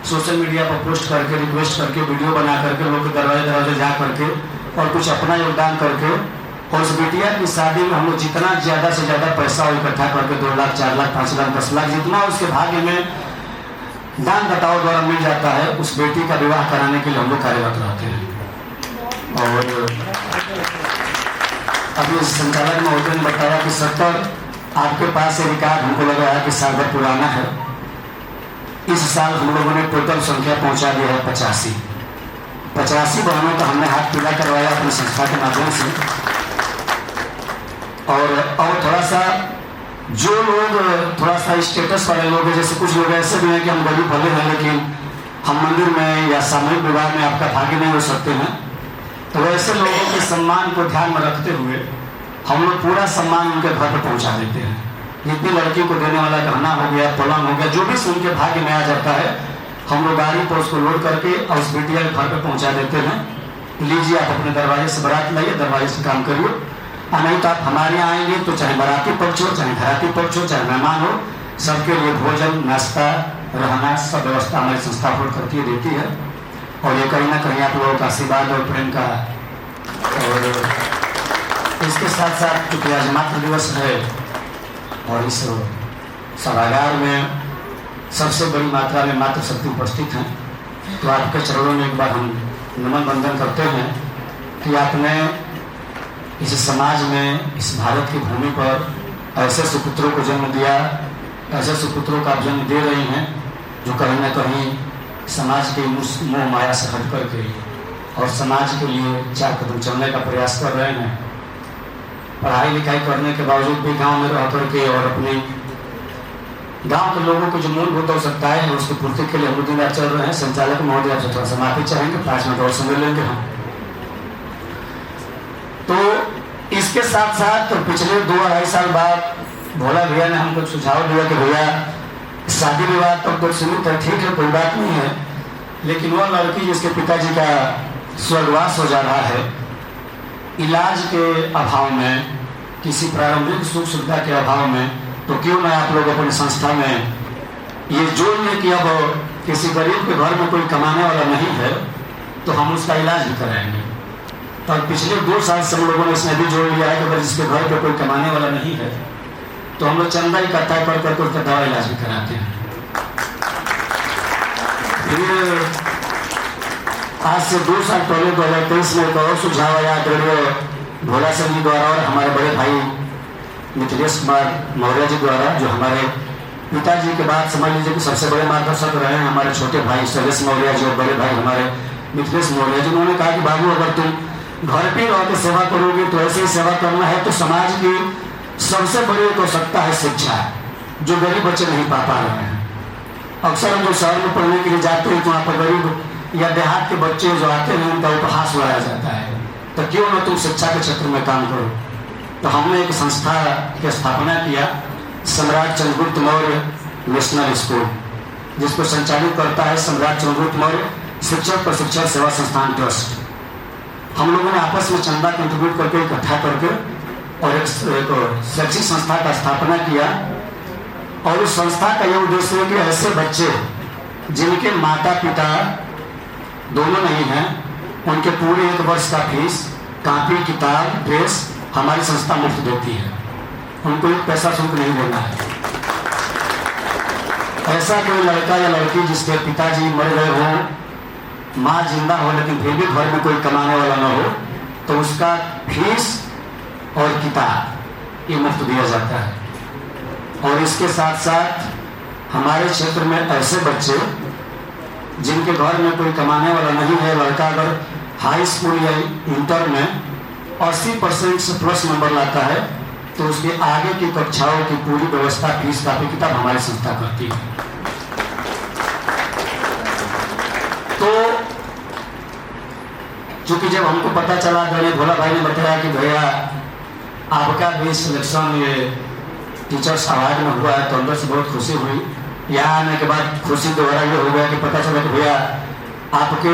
सोशल मीडिया पर पोस्ट करके रिक्वेस्ट करके वीडियो बना करके लोग के दरवाजे जा करके और कुछ अपना योगदान करके और उस बिटिया की शादी में हम लोग जितना ज़्यादा से ज़्यादा पैसा इकट्ठा करके 2 लाख 4 लाख 5 लाख 10 लाख जितना उसके भाग्य में दान दत्ताओं द्वारा मिल जाता है, उस बेटी का विवाह कराने के लिए हम लोग कार्यरत रहते हैं। और अभी संचालक महोदय ने बताया कि 70 आपके पास ये रिकॉर्ड हमको लग रहा है कि साल भर पुराना है। इस साल हम लोगों ने टोटल संख्या पहुंचा दी है 85 बहनों का हमने हाथ पीला करवाया अपनी संस्था के माध्यम से। और थोड़ा सा जो लोग थोड़ा सा स्टेटस वाले लोग हैं, जैसे कुछ लोग ऐसे भी हैं कि हम गरीब भले हैं लेकिन हम मंदिर में या सामूहिक विवाह में आपका भाग्य नहीं हो सकते हैं, तो वैसे लोगों के सम्मान को ध्यान में रखते हुए हम लोग पूरा सम्मान उनके घर पर पहुंचा देते हैं। जितनी लड़की को देने वाला गहना हो गया, पलंग हो गया, जो भी उनके भाग्य में आ जाता है, हम लोग गाड़ी पर उसको लोड करके और उस बिटिया के घर पर पहुंचा देते हैं। लीजिए, आप अपने दरवाजे से बारात लाइए, दरवाजे से काम करिए। नहीं तो आप हमारे यहाँ आएंगे तो चाहे बाराती पक्ष हो, चाहे घराती पक्ष हो, चाहे मेहमान हो, सबके लिए भोजन, नाश्ता, रहना, सब व्यवस्था हमारी संस्था होल्ड करती है, देती है। और ये कहीं ना कहीं आप लोगों का आशीर्वाद और प्रेम का। और इसके साथ साथ चूँकि आज मातृ दिवस है और इस सभागार में सबसे बड़ी मात्रा में मातृशक्ति उपस्थित हैं, तो आपके चरणों में एक बार हम नमन बंदन करते हैं कि आपने इस समाज में, इस भारत की भूमि पर ऐसे सुपुत्रों को जन्म दिया, ऐसे सुपुत्रों का आप जन्म दे रही हैं जो कहीं ना कहीं समाज के मोह माया से हट करके और समाज के लिए 4 कदम चलने का प्रयास कर रहे हैं। पढ़ाई लिखाई करने के बावजूद भी गांव में रह करके और अपने गांव के लोगों को जो मूलभूत आवश्यकता है उसकी पूर्ति के लिए हम दिन रात चल रहे हैं। संचालक महोदय आपसे थोड़ा सा माफी चाहेंगे, 5 मिनट और समय लेंगे हम। तो इसके साथ साथ तो पिछले 2-2.5 साल बाद भोला भैया ने हमको सुझाव दिया कि भैया शादी विवाह तक तो सीमित है, ठीक है, कोई बात नहीं है, लेकिन वह लड़की जिसके पिताजी का स्वर्गवास हो जा रहा है, इलाज के अभाव में, किसी प्रारंभिक सुख सुविधा के अभाव में, तो क्यों ना आप लोग अपनी संस्था में ये जोड़ लें कि अब किसी गरीब के घर में कोई कमाने वाला नहीं है तो हम उसका इलाज भी कराएंगे। और पिछले 2 साल से हम लोगों ने इसमें भी जोड़ लिया है कि अगर जिसके घर पे कोई कमाने वाला नहीं है तो हम लोग चंदा इकट्ठा कर करके उसका दवा इलाज भी कराते हैं। फिर आज से 2 साल पहले 2023 में एक और सुझाव आया आदरणीय भोला सिंह जी द्वारा और हमारे बड़े भाई मिथिलेश कुमार मौर्य जी द्वारा, जो हमारे पिताजी के बाद समझ लीजिए कि सबसे बड़े मार्गदर्शक रहे हैं। हमारे छोटे भाई शैलेश मौर्य जी और बड़े भाई हमारे मिथिलेश मौर्य जी, उन्होंने कहा कि बाबू अगर तुम घर पे रह के सेवा करोगे तो ऐसे ही सेवा करना है। तो समाज की सबसे बड़ी एक आवश्यकता है शिक्षा, जो गरीब बच्चे नहीं पा रहे हैं। अक्सर हम जो शहर में पढ़ने के लिए जाते हैं तो वहाँ पर गरीब या देहात के बच्चे जो आते हैं उनका उपहास उड़ाया जाता है, तो क्यों ना तुम शिक्षा के क्षेत्र में काम करो। तो हमने एक संस्था की स्थापना किया, सम्राट चंद्रगुप्त मौर्य नेशनल स्कूल, जिसको संचालित करता है सम्राट चंद्रगुप्त मौर्य शिक्षक प्रशिक्षण सेवा संस्थान ट्रस्ट। हम लोगों ने आपस में चंदा कंट्रीब्यूट करके इकट्ठा करके और एक शैक्षिक संस्था का स्थापना किया। और उस संस्था का यह उद्देश्य है कि ऐसे बच्चे जिनके माता पिता दोनों नहीं हैं, उनके पूरे 1 वर्ष का फीस, कॉपी, किताब, ड्रेस हमारी संस्था मुफ्त देती है। उनको 1 पैसा शुल्क नहीं देना है। ऐसा कोई लड़का या लड़की जिसके पिताजी मर गए हों, माँ जिंदा हो लेकिन फिर भी घर में कोई कमाने वाला न हो, तो उसका फीस और किताब ये मुफ्त दिया जाता है। और इसके साथ साथ हमारे क्षेत्र में ऐसे बच्चे जिनके घर में कोई कमाने वाला नहीं है, लड़का अगर हाई स्कूल या इंटर में 80% से प्लस नंबर लाता है तो उसके आगे की कक्षाओं की पूरी व्यवस्था, फीस, कॉपी, किताब हमारी संस्था करती है। तो चूंकि जब हमको पता चला, भोला भाई ने बताया कि भैया आपका भी सिलेक्शन ये टीचर्स अवार्ड में हुआ है, तो अंदर से बहुत खुशी हुई। यहाँ आने के बाद खुशी दोबारा ये हो गया कि पता चला कि भैया आपके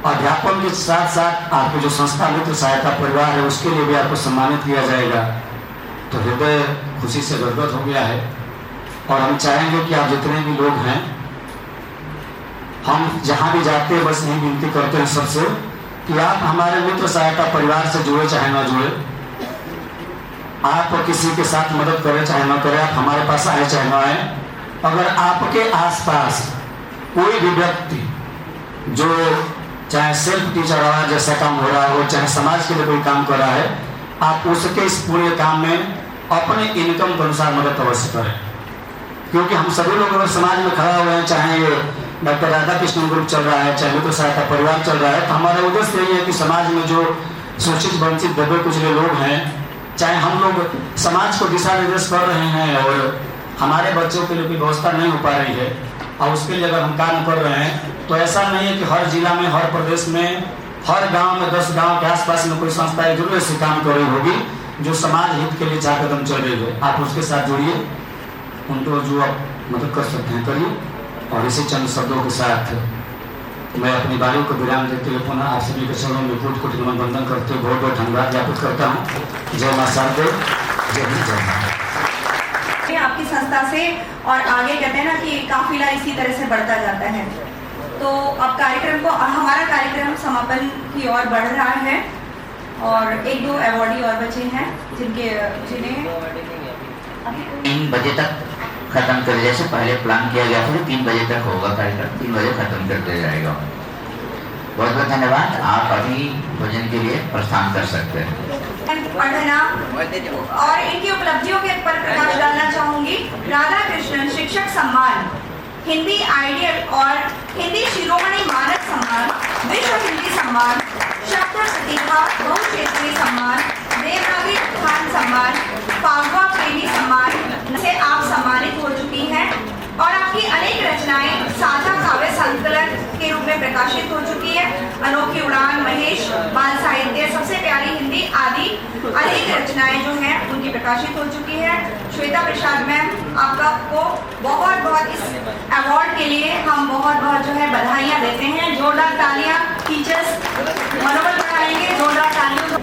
अध्यापन के साथ साथ आपके जो संस्था मित्र सहायता परिवार है उसके लिए भी आपको सम्मानित किया जाएगा। तो हृदय खुशी से गदगद हो गया है। और हम चाहेंगे कि आप जितने भी लोग हैं, हम जहाँ भी जाते हैं बस यही विनती करते हैं सबसे कि आप हमारे मित्र सहायता परिवार से जुड़े चाहे ना जुड़े, आप किसी के साथ मदद करें चाहे ना करें, आप हमारे पास आए चाहे ना आए, अगर आपके आसपास कोई भी व्यक्ति जो चाहे सेल्फ टीचर आवाज जैसा काम हो रहा हो, चाहे समाज के लिए कोई काम कर रहा है, आप उसके इस पूरे काम में अपने इनकम के अनुसार मदद अवश्य करें। क्योंकि हम सभी लोग अगर समाज में खड़ा हुए हैं, चाहे ये डॉक्टर राधा कृष्ण ग्रुप चल रहा है, चाहे मित्र सहायता परिवार चल रहा है, तो हमारा उद्देश्य यही है कि समाज में जो शोषित वंचित दबे कुचले लोग हैं, चाहे हम लोग समाज को दिशा निर्देश कर रहे हैं और हमारे बच्चों के लिए कोई व्यवस्था नहीं हो पा रही है और उसके लिए अगर हम काम कर रहे हैं, तो ऐसा नहीं है कि हर जिला में, हर प्रदेश में, हर गांव में, 10 गांव के आसपास में कोई संस्था जरूर ऐसे काम कर रही होगी जो समाज हित के लिए 4 कदम चल रही है। आप उसके साथ जुड़िए, उनको जो आप मदद कर सकते हैं करिए। और इसी चंद शब्दों के साथ मैं अपनी बारियों को विराम देते हुए पुनः आप सभी के चरणों में कोटि कोटि नमन वंदन करते हुए बहुत बहुत धन्यवाद ज्ञापित करता हूँ। जय मां शारदे, जय हिंद, जय भारत। आपकी संस्था संस्था से और आगे कहते हैं ना कि काफिला इसी तरह से बढ़ता जाता है। तो अब कार्यक्रम को हमारा कार्यक्रम समापन की ओर बढ़ रहा है और 1-2 अवॉर्डी और बचे हैं जिन्हें 3 बजे तक खत्म कर, जैसे पहले प्लान किया गया था 3 बजे तक होगा कार्यक्रम, 3 बजे खत्म कर दिया जाएगा। बहुत बहुत धन्यवाद। आप अभी भोजन के लिए प्रस्थान कर सकते हैं। पढ़ना और इनकी उपलब्धियों के पर प्रकाश डालना चाहूंगी। राधा कृष्णन शिक्षक सम्मान, हिंदी आइडियल और हिंदी शिरोमणि मानक सम्मान, विश्व हिंदी सम्मान, शब्द प्रतिभा बहुक्षेत्रीय सम्मान, देवनागरी खान सम्मान, फागवा प्रेमी सम्मान से आप सम्मानित हो चुकी हैं और आपकी अनेक रचनाएं साझा काव्य संकलन के रूप में प्रकाशित हो चुकी है। अनोखी उड़ान, महेश, बाल साहित्य, सबसे प्यारी हिंदी आदि अनेक रचनाएं जो हैं उनकी प्रकाशित हो चुकी है। श्वेता प्रसाद मैम, आपको बहुत बहुत इस अवार्ड के लिए हम बहुत जो है बधाइयाँ देते हैं। जोरदार तालियां, टीचर्स मनोबल बढ़ाएंगे, जोरदार तालियों।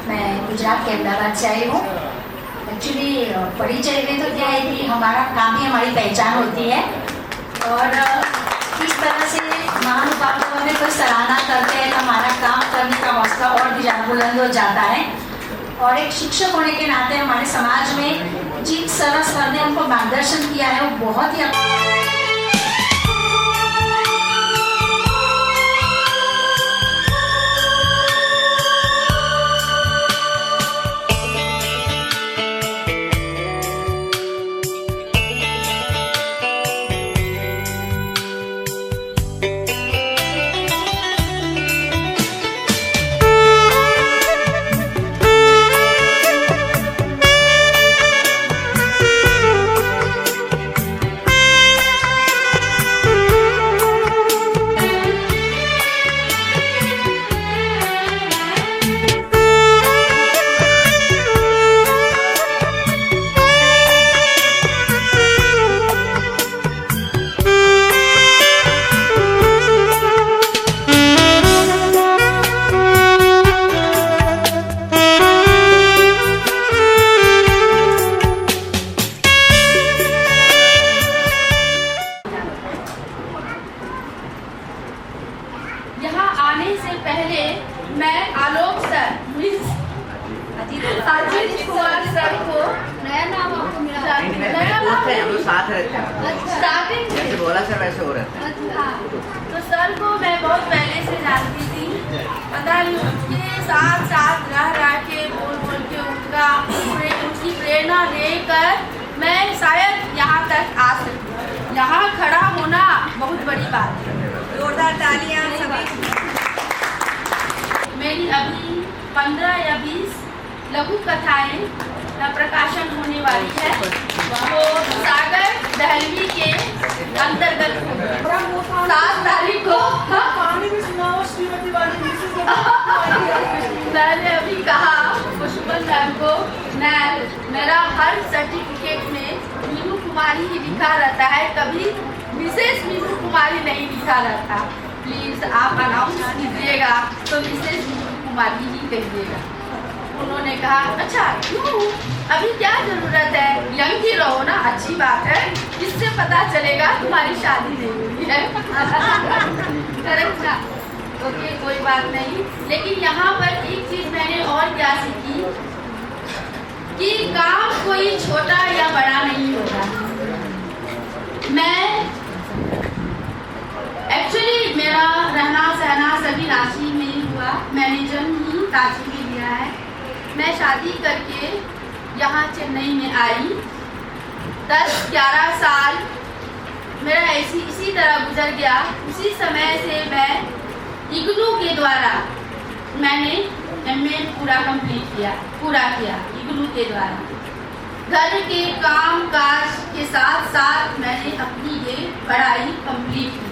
मैं गुजरात के अहमदाबाद से आई हूँ। एक्चुअली परिचय में तो क्या है कि हमारा काम ही हमारी पहचान होती है और इस तरह से महानुभावों में कोई सराहना करते हैं तो हमारा काम करने का हौसला और भी ज़्यादा बुलंद हो जाता है। और एक शिक्षक होने के नाते हमारे समाज में जिन सरस सर ने हमको मार्गदर्शन किया है वो बहुत ही तो सर को मैं बहुत पहले से जानती थी, पता नहीं उनके साथ रह के बोल के उनकी प्रेरणा लेकर मैं शायद यहाँ तक आ सकती। यहाँ खड़ा होना बहुत बड़ी बात है। जोरदार तालियां सभी। मेरी अभी 15 या 20 लघु कथाएं प्रकाशन होने वाली है। वो सागर दहलवी के अंतर्गत 7 तारीख को मैंने अभी कहा पुष्पल मैम को, मेरा हर सर्टिफिकेट में मीनू कुमारी ही लिखा रहता है, कभी विशेष मीनू कुमारी नहीं लिखा रहता। प्लीज आप अनाउंस कीजिएगा तो विशेष मीनू कुमारी ही कहिएगा। उन्होंने कहा अच्छा क्यों, अभी क्या जरूरत है, यंग ही रहो ना, अच्छी बात है, इससे पता चलेगा तुम्हारी शादी नहीं हुई है। करेक्ट ना? ओके, कोई बात नहीं। लेकिन यहाँ पर एक चीज मैंने और क्या सीखी कि काम कोई छोटा या बड़ा नहीं होता। मैं एक्चुअली मेरा रहना सहना सभी रांची में ही हुआ, मैंने जन्म ही रांची में लिया है। मैं शादी करके यहाँ चेन्नई में आई, 10-11 साल मेरा इसी तरह गुजर गया। उसी समय से मैं इग्नू के द्वारा मैंने MA पूरा किया इग्नू के द्वारा। घर के काम काज के साथ साथ मैंने अपनी ये पढ़ाई कंप्लीट की।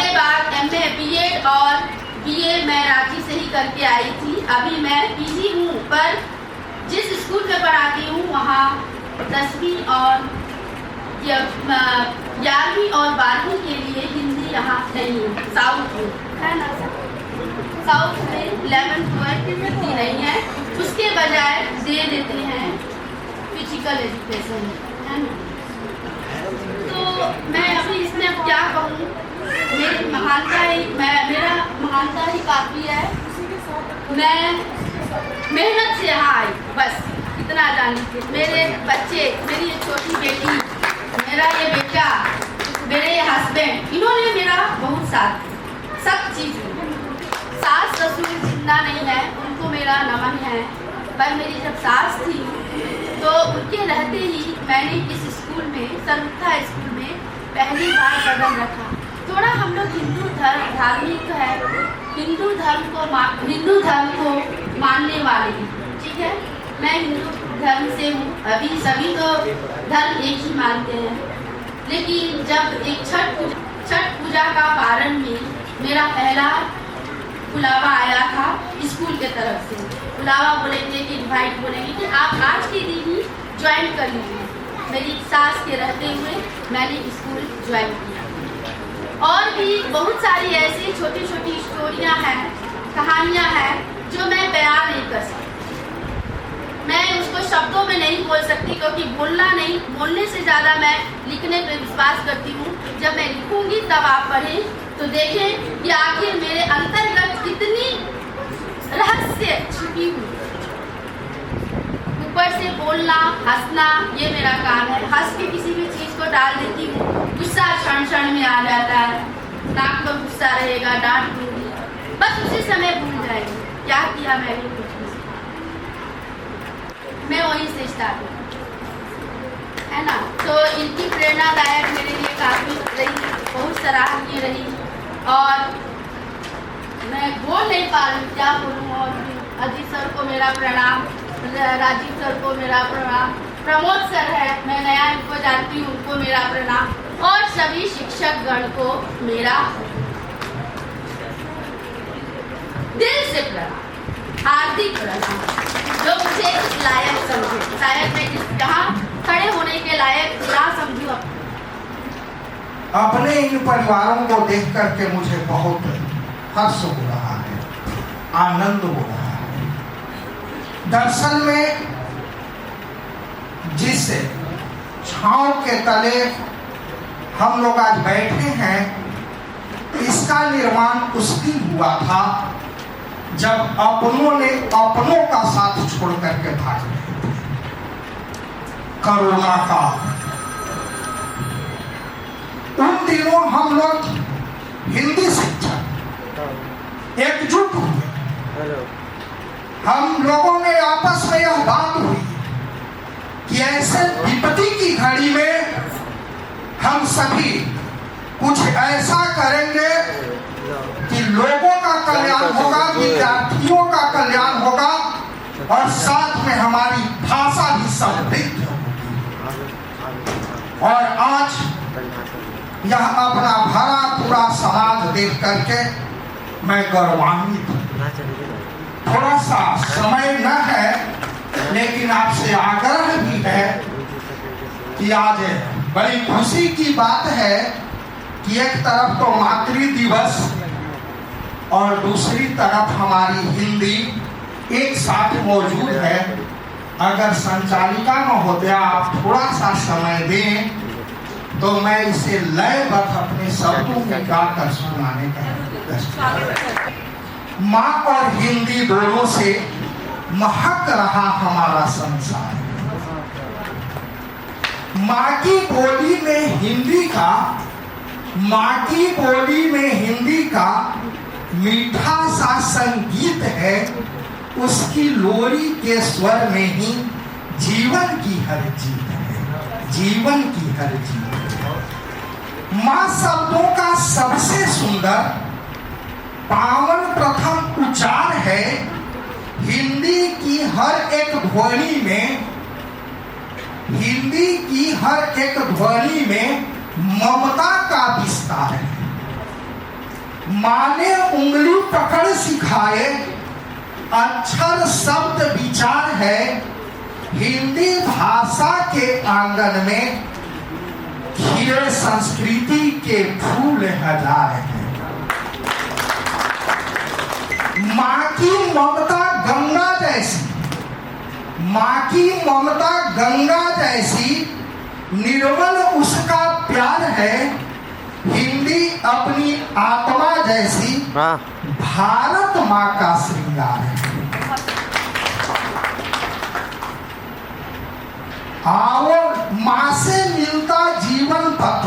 उसके बाद MA BEd और BA मैं रांची से ही करके आई थी। अभी मैं PG हूँ, पर जिस स्कूल में पढ़ाती हूँ वहाँ 10वीं और 11वीं और 12वीं के लिए हिंदी यहाँ नहीं है, साउथ में है ना सर, साउथ में 11th 12th हिंदी नहीं है, उसके बजाय दे देते हैं फिजिकल एजुकेशन, है ना। तो मैं अभी इसमें अब क्या कहूँ, मेरी महानता ही मेरा महानता ही काफ़ी है। मैं मेहनत से यहाँ आई, बस इतना जान लीजिए। मेरे बच्चे, मेरी ये छोटी बेटी, मेरा ये बेटा, मेरे ये हस्बैंड, इन्होंने मेरा बहुत साथ दिया, सब चीज़। सास ससुर जिंदा नहीं है, उनको मेरा नमन है, पर मेरी जब सास थी तो उनके रहते ही मैंने इस स्कूल में, सर्वथा स्कूल में पहली बार कदम रखा। थोड़ा हम लोग हिंदू धर्म धार्मिक है, हिंदू धर्म को मानने वाले हैं, ठीक है। मैं हिंदू धर्म से हूँ, अभी सभी तो धर्म एक ही मानते हैं, लेकिन जब एक छठ पूजा का पारण में मेरा पहला बुलावा आया था स्कूल के तरफ से, बुलावा बोलेंगे कि इनवाइट बोलेंगे कि आप आज के दिन ही ज्वाइन कर लीजिए। मेरी सास के रहते हुए मैंने स्कूल ज्वाइन किया। और भी बहुत सारी ऐसी छोटी छोटी स्टोरियाँ हैं, कहानियाँ हैं जो मैं बयान नहीं कर सकती। मैं उसको शब्दों में नहीं बोल सकती, क्योंकि बोलने से ज़्यादा मैं लिखने पर विश्वास करती हूँ। जब मैं लिखूँगी तब आप पढ़ें तो देखें कि आखिर मेरे अंतर्गत कितनी रहस्य छुपी हुई। ऊपर से बोलना, हंसना, ये मेरा काम है। हंस के किसी भी चीज़ को डाल देती हूँ, गुस्सा क्षण में आ जाता है, नाक पर गुस्सा रहेगा, डांट दूंगी, बस उसी समय भूल जाएगी क्या किया मैंने, कुछ मैं वहीं से स्टार्ट हूँ, है ना। तो इनकी प्रेरणादायक मेरे लिए काफ़ी रही, बहुत सराहनीय रही। और मैं बोल नहीं पा रही क्या बोलूँ। और अजीत सर को मेरा प्रणाम, राजीव सर को मेरा प्रणाम, प्रमोद सर है, मैं नया इनको जानती हूँ, उनको मेरा प्रणाम, और सभी शिक्षक गण को मेरा दिल से प्रणाम, हार्दिक प्रणाम, जो मुझे इस लायक समझे। शायद मैं यहाँ खड़े होने के लायक ना समझूँ। अपने इन परिवारों को देख करके मुझे बहुत हर्ष हो रहा है, आनंद हो रहा है। दरअसल में जिस छांव के तले हम लोग आज बैठे हैं, इसका निर्माण उस दिन हुआ था जब अपनों ने अपनों का साथ छोड़ करके भाग गए। कोरोना का उन दिनों हम लोग हिंदी शिक्षक एकजुट हुए। हम लोगों ने आपस में यह बात हुई कि ऐसे विपत्ति की घड़ी में हम सभी कुछ ऐसा करेंगे कि लोगों का कल्याण होगा, विद्यार्थियों का कल्याण होगा, और साथ में हमारी भाषा भी समृद्ध होगी। और आज यह अपना भरा पूरा समाज देख करके मैं गौरवान्वित हूँ। थोड़ा सा समय न है, लेकिन आपसे आग्रह भी है कि आज बड़ी खुशी की बात है कि एक तरफ तो मातृ दिवस और दूसरी तरफ हमारी हिंदी एक साथ मौजूद है। अगर संचालिका महोदय आप थोड़ा सा समय दें तो मैं इसे लयबद्ध अपने शब्दों में गाकर सुनाने का। माँ और हिंदी दोनों से महक रहा हमारा संसार। माँ की बोली में हिंदी का, माँ की बोली में हिंदी का मीठा सा संगीत है। उसकी लोरी के स्वर में ही जीवन की हर जीत है, जीवन की हर जीत है। माँ शब्दों का सबसे सुंदर पावन प्रथम उच्चार है। हिंदी की हर एक ध्वनि में, हिंदी की हर एक ध्वनि में ममता का विस्तार है। माँ ने उंगली पकड़ सिखाए, अक्षर शब्द विचार है, हिंदी भाषा के आंगन में खिले संस्कृति के फूल हजार हैं। माँ की ममता गंगा जैसी, माँ की ममता गंगा जैसी, निर्मल उसका प्यार है, हिंदी अपनी आत्मा जैसी, भारत माँ का श्रृंगार है। आओ माँ से मिलता जीवन पथ,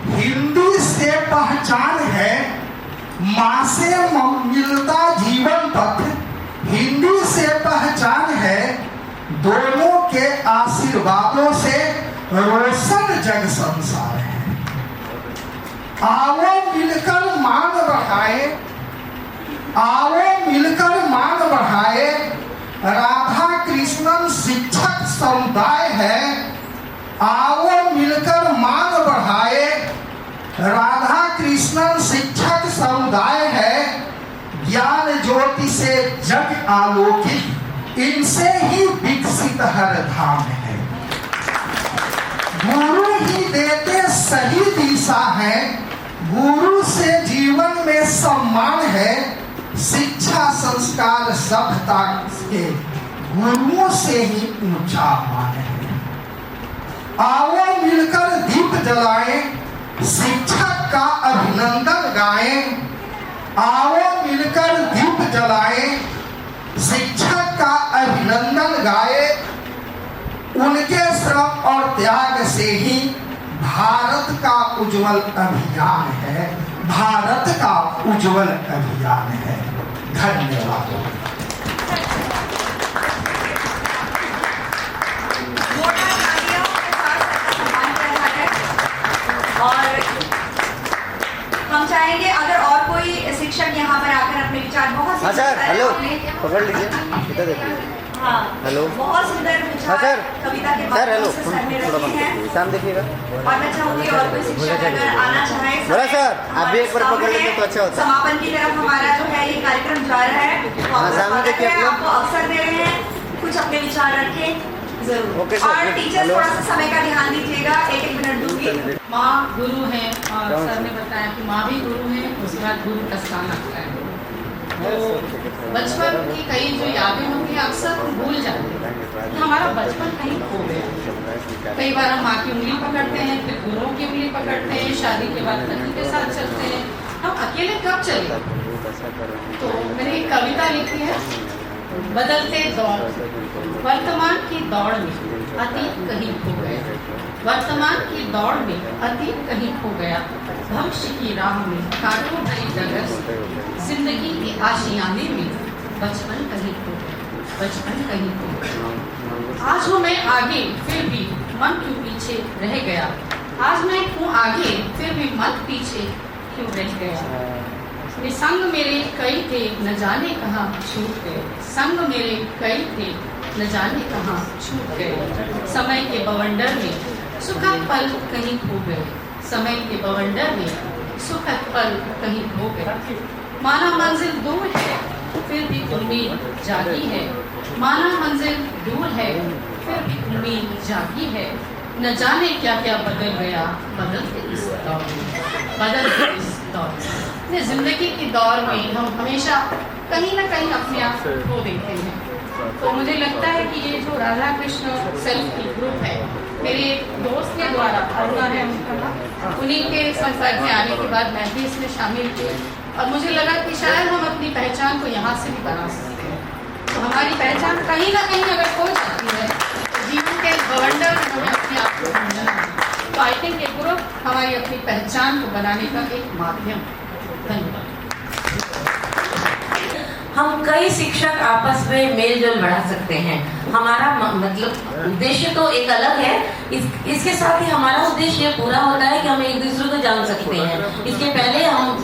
हिंदी से पहचान है, माँ से मिलता जीवन पथ, हिंदी से पहचान है, दोनों के आशीर्वादों से रोशन जग संसार है। आओ मिलकर मान बढ़ाए, आओ मिलकर मान बढ़ाए, राधा कृष्णन शिक्षक समुदाय है, आओ मिलकर मान बढ़ाए, राधा कृष्णन शिक्षक समुदाय है, ज्ञान ज्योति से जग आलोकित, इनसे ही विकसित हर धाम है। गुरु ही देते सही दिशा है, गुरु से जीवन में सम्मान है, शिक्षा संस्कार सभ्यता के गुरुओं से ही ऊंचा मान है। आओ मिलकर दीप जलाएं, शिक्षक का अभिनंदन गाएं, आओ मिलकर दीप जलाएं, शिक्षक का अभिनंदन गाएं, उनके श्रम और त्याग से ही भारत का उज्जवल अभियान है, भारत का उज्जवल अभियान है। धन्यवाद। और हम चाहेंगे अगर और कोई शिक्षक यहाँ पर आकर अपने विचार बहुत हाँ सर, हेलो पकड़ लीजिए, इधर देखिए। हाँ हेलो बहुत सुंदर विचार सर, कविता के सर हेलो, माध्यम से सर ने थोड़ा रखे हैं। सामने देखिएगा। और मैं चाहूंगी और कोई शिक्षक अगर आना चाहे बोला सर, आप भी एक बार पकड़ लेते तो अच्छा होता। समापन की तरफ हमारा जो है ये कार्यक्रम जा रहा है, तो हाँ, सामने देखिए आप लोग। आपको अवसर दे रहे हैं, कुछ अपने विचार रखें जरूर। ओके सर, और टीचर्स हेलो। थोड़ा सा समय का ध्यान दीजिएगा, एक मिनट दूंगी। माँ गुरु है और सर ने बताया कि माँ भी गुरु है, उसके बाद गुरु का स्थान आता है। तो बचपन की कई जो यादें होती हैं अक्सर हम भूल जाते हैं कि हमारा बचपन कहीं खो गया। कई बार हम माँ की उंगली पकड़ते हैं, फिर गुरुओं की उंगली पकड़ते हैं, शादी के बाद पति के साथ चलते हैं, हम अकेले कब चले। तो मैंने एक कविता लिखी है, बदलते दौर, वर्तमान की दौड़ में अतीत कहीं खो गया, वर्तमान की दौड़ में अतीत कहीं खो गया, भविष्य की राह में कांटों भरी डगर, जिंदगी के आशियाने में बचपन कहीं खो गया, बचपन कहीं खो गया। आज हूँ मैं आगे फिर भी मन क्यों पीछे रह गया, आज मैं हूँ आगे फिर भी मन पीछे क्यों रह गया। ये संग मेरे कई थे न जाने कहाँ छूट गए, संग मेरे कई थे न जाने कहाँ छूट गए, समय के बवंडर में सुखद पल कहीं खो गए, समय के बवंडर में सुखद पल कहीं खो गए। माना मंजिल दूर है फिर भी उम्मीद जागी है, माना मंजिल दूर है फिर भी उम्मीद जागी है, न जाने क्या क्या बदल गया बदलते इस दौर में, बदलते इस दौर में। जिंदगी की दौर में हम हमेशा कहीं ना कहीं अपने आप को देते हैं। तो मुझे लगता है कि ये जो Radha Krishna self help group है, मेरे दोस्त के द्वारा अरुणा है उनका, उन्हीं के संपर्क में आने के बाद मैं भी इसमें शामिल थी और मुझे लगा कि शायद हम अपनी पहचान को यहाँ से भी बना सकते हैं। तो हमारी पहचान कहीं ना कहीं अगर खो जाती है तो जीवन के बवंडर में हमें अपने आप को ढूंढना है। तो आई थिंक ये ग्रुप हमारी अपनी पहचान को बनाने का एक माध्यम है। धन्यवाद। हम कई शिक्षक आपस में मेल जोल बढ़ा सकते हैं। हमारा मतलब उद्देश्य तो एक अलग है, इसके साथ ही हमारा उद्देश्य ये पूरा होता है कि हम एक दूसरे को जान सकते हैं। इसके पहले हम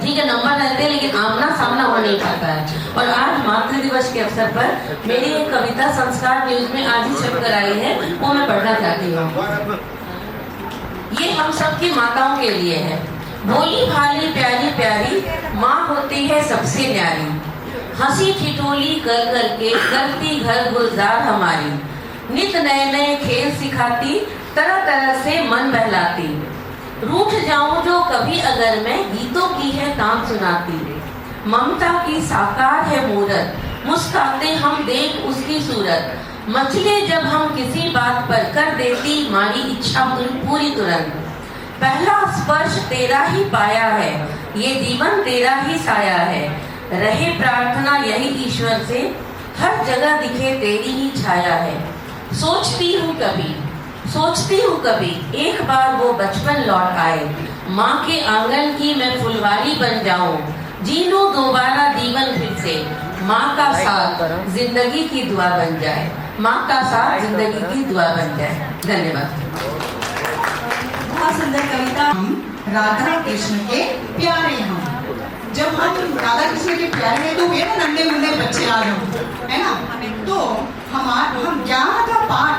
ठीक है नंबर रहते हैं लेकिन आमना सामना हो नहीं पाता है। और आज मातृ दिवस के अवसर पर मेरी एक कविता संस्कार न्यूज में आज ही छप कर आई है, वो मैं पढ़ना चाहती हूँ। ये हम सबकी माताओं के लिए है। भोली भाली प्यारी प्यारी माँ होती है सबसे न्यारी। हंसी ठिठोली कर करके करती घर गुलजार हमारी। नित नए नए खेल सिखाती, तरह तरह से मन बहलाती। रूठ जाऊं जो कभी अगर मैं, गीतों की है तान सुनाती। ममता की साकार है मूरत, मुस्काते हम देख उसकी सूरत। मचले जब हम किसी बात पर, कर देती हमारी इच्छा पूरी तुरंत। पहला स्पर्श तेरा ही पाया है, ये जीवन तेरा ही साया है। रहे प्रार्थना यही ईश्वर से, हर जगह दिखे तेरी ही छाया है। सोचती हूँ कभी एक बार वो बचपन लौट आए। माँ के आंगन की मैं फुलवारी बन जाऊं, जी लूं दोबारा जीवन फिर से। माँ का साथ जिंदगी की दुआ बन जाए, माँ का साथ जिंदगी की दुआ बन जाए। धन्यवाद। बहुत सुंदर कविता। राधा कृष्ण के प्यारे हम, जब हम राधा कृष्ण के प्यारे हैं तो वे ना नन्हे मुन्ने बच्चे आ रहे है ना, तो हम ज्ञान का पाठ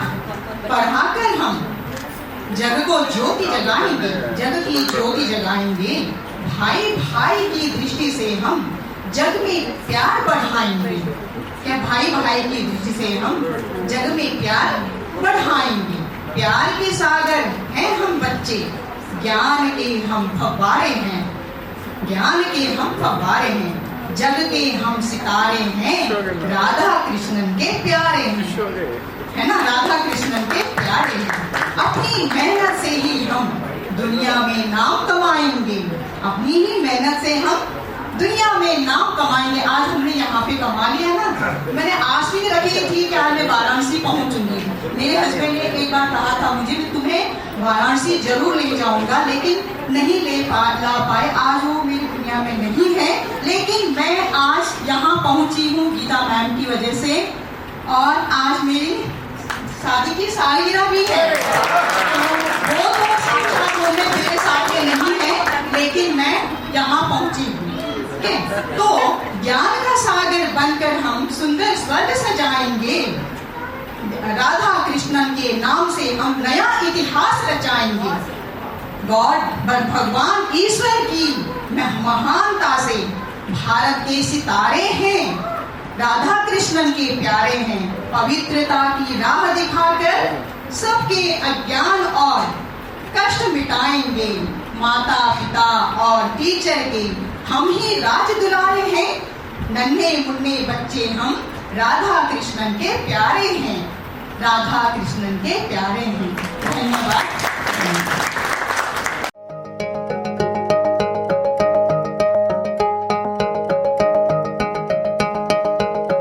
पढ़ाकर हम जग को ज्योति जगाएंगे, जग की ज्योति जगाएंगे। भाई भाई की दृष्टि से हम जग में प्यार बढ़ाएंगे। क्या भाई भाई की दृष्टि से हम जग में प्यार बढ़ाएंगे। प्यार के सागर हैं हम बच्चे, ज्ञान के हम फव्वारे हैं, ज्ञान के हम फव्वारे हैं। जग के हम सितारे हैं, राधा कृष्णन के प्यारे हैं, है ना, राधा कृष्णन के प्यारे हैं। अपनी मेहनत से ही हम दुनिया में नाम कमाएंगे, अपनी ही मेहनत से हम दुनिया में नाम कमाएंगे। आज हमने यहाँ पे कमा लिया ना। मैंने आश भी रखी थी कि आज मैं वाराणसी पहुँचूंगी। मेरे हस्बैंड ने एक बार कहा था मुझे भी तुम्हें वाराणसी जरूर ले जाऊंगा, लेकिन नहीं ला पाए। आज वो मेरी दुनिया में नहीं है, लेकिन मैं आज यहाँ पहुँची हूँ गीता मैम की वजह से। और आज मेरी शादी की सालगिरह भी है। वो तो साक्षात होने मेरे साथ में नहीं है, लेकिन मैं यहाँ पहुँची हूँ। तो ज्ञान का सागर बनकर हम सुंदर स्वर्ग सजाएंगे। राधा कृष्णन के नाम से हम नया इतिहास रचाएंगे। गॉड भगवान ईश्वर की महानता से भारत के सितारे हैं, राधा कृष्णन के प्यारे हैं। पवित्रता की राह दिखाकर सबके अज्ञान और कष्ट मिटाएंगे। माता पिता और टीचर के हम ही राज दुलारे हैं। नन्हे मुन्ने बच्चे हम राधा कृष्णन के प्यारे हैं, राधा कृष्णन के प्यारे हैं। धन्यवाद।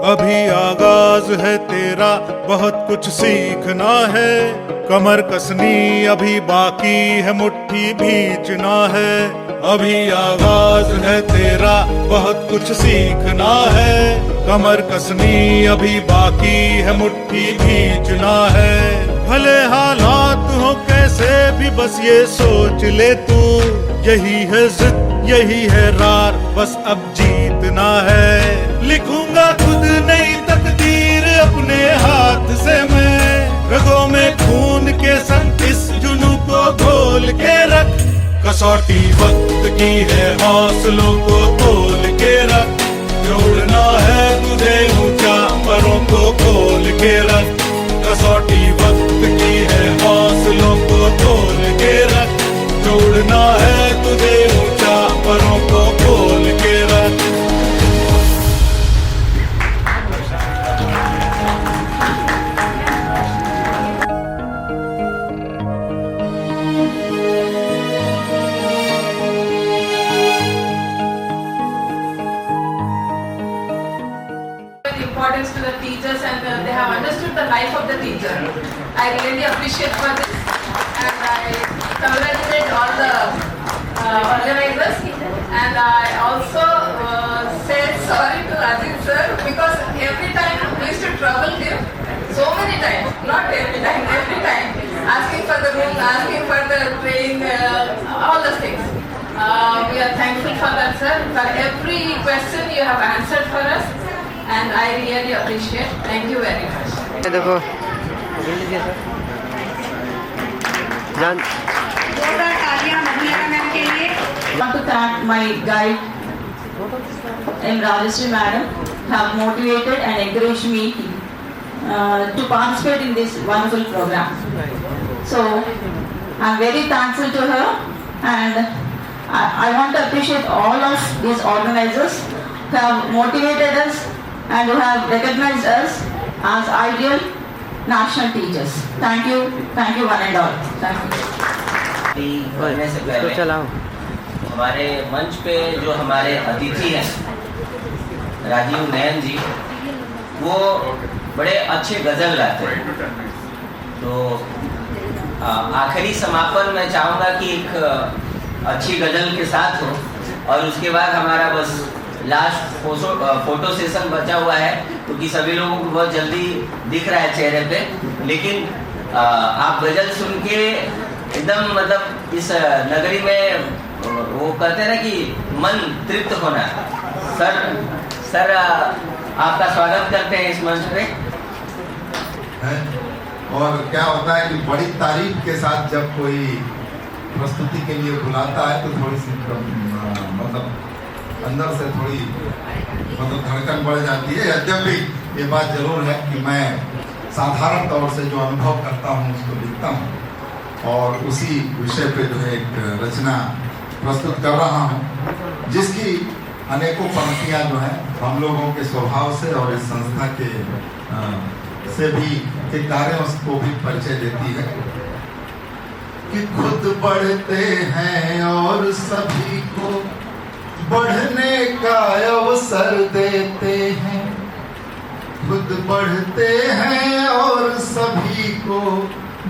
अभी आगाज है तेरा, बहुत कुछ सीखना है। कमर कसनी अभी बाकी है, मुट्ठी भींचना है। अभी आगाज है तेरा, बहुत कुछ सीखना है। कमर कसनी अभी बाकी है, मुट्ठी भींचना है। भले हालात हो कैसे भी, बस ये सोच ले तू, यही है जिद यही है रार, बस अब जीतना है। लिखूंगा खुद नई तकदीर अपने हाथ से मैं, रगों में खून के संग इस जुनू को घोल के रख। कसौटी वक्त की है, हौसलों को तोल के रख। जोड़ना है तुझे ऊंचा, परों को खोल के रख। कसौटी वक्त की है, हौसलों को तोल के रख। जोड़ना है तुझे ऊंचा, परों को खोल के रख। Importance to the teachers, and they have understood the life of the teacher. I really appreciate for this, and I congratulate all the organizers, and I also say sorry to Rajiv sir, because every time we used to trouble him so many times, not every time, asking for the room, asking for the train, all the things. We are thankful for that, sir. For every question you have answered for us, and I really appreciate. Thank you very much. देखो जोरदार तालियां महिला ma'am के लिए। thank my guide, M. Rajeshri Madam, have motivated and encouraged me to participate in this wonderful program. So I'm very thankful to her, and I want to appreciate all of these organizers who have motivated us and who have recognized us as ideal national teachers. Thank you one and all. Thank you. करने से पहले हमारे मंच पे जो हमारे अतिथि हैं राजीव नयन जी, वो बड़े अच्छे गजल गाते हैं। तो आखिरी समापन मैं चाहूँगा कि एक अच्छी गजल के साथ हो, और उसके बाद हमारा बस लास्ट फोटो सेशन बचा हुआ है, क्योंकि सभी लोगों को बहुत जल्दी दिख रहा है चेहरे पे, लेकिन आप गजल सुन के एकदम मतलब इस नगरी में वो कहते हैं ना कि मन तृप्त होना। सर आपका स्वागत करते हैं इस मंच पे। और क्या होता है कि बड़ी तारीफ के साथ जब कोई प्रस्तुति के लिए बुलाता है तो थोड़ी सी मतलब अंदर से थोड़ी मतलब धड़कन बढ़ जाती है। यद्यपि ये बात जरूर है कि मैं साधारण तौर से जो अनुभव करता हूँ उसको लिखता हूँ, और उसी विषय पे जो है एक रचना प्रस्तुत कर रहा हूँ, जिसकी अनेकों पंक्तियाँ जो हैं हम लोगों के स्वभाव से और इस संस्था के से भी के कार्यों को भी परिचय देती है। कि खुद बढ़ते हैं और सभी को बढ़ने का अवसर देते हैं, खुद बढ़ते हैं और सभी को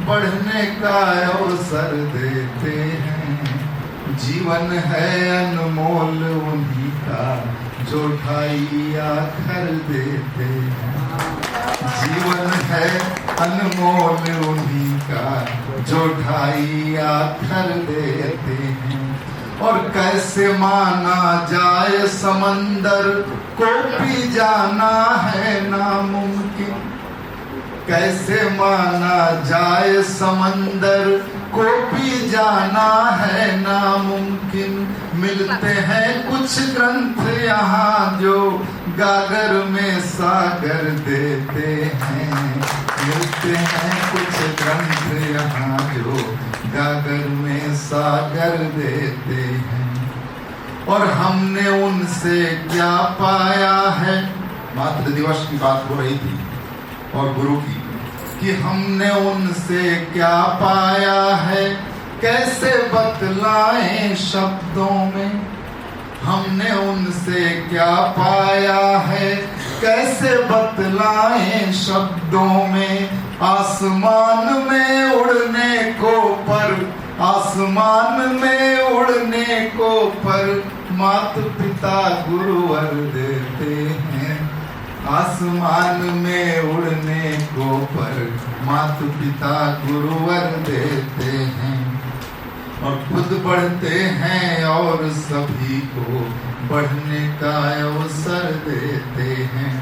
बढ़ने का अवसर देते हैं। जीवन है अनमोल उन्हीं का जो ढाई आखर देते हैं, जीवन है अनमोल उन्हीं का जो ढाई आखर देते हैं। और कैसे माना जाए समंदर को भी जाना है नामुमकिन, कैसे माना जाए समंदर को भी जाना है नामुमकिन। मिलते हैं कुछ ग्रंथ यहाँ जो गागर में सागर देते हैं, मिलते हैं कुछ ग्रंथ यहाँ जो गागर में सागर देते हैं। और हमने उनसे क्या पाया है, मातृ दिवस की बात हो रही थी और गुरु की, कि हमने उनसे क्या पाया है कैसे बतलाएं शब्दों में, हमने उनसे क्या पाया है कैसे बतलाएं शब्दों में। आसमान में उड़ने को पर, आसमान में उड़ने को पर माता पिता गुरुवर देते हैं, आसमान में उड़ने को पर माता पिता गुरुवर देते हैं। और खुद बढ़ते हैं और सभी को बढ़ने का अवसर देते हैं।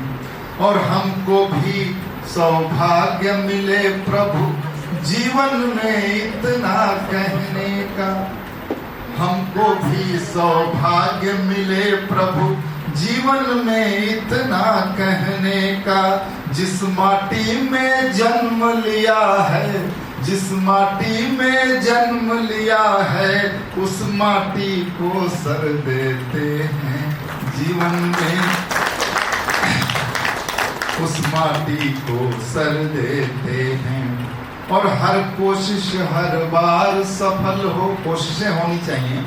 और हमको भी सौभाग्य मिले प्रभु जीवन में इतना कहने का, हमको भी सौभाग्य मिले प्रभु जीवन में इतना कहने का। जिस माटी में जन्म लिया है, जिस माटी में जन्म लिया है उस माटी को सर देते हैं जीवन में, उस माटी को सर देते हैं। और हर कोशिश हर बार सफल हो, कोशिशें होनी चाहिए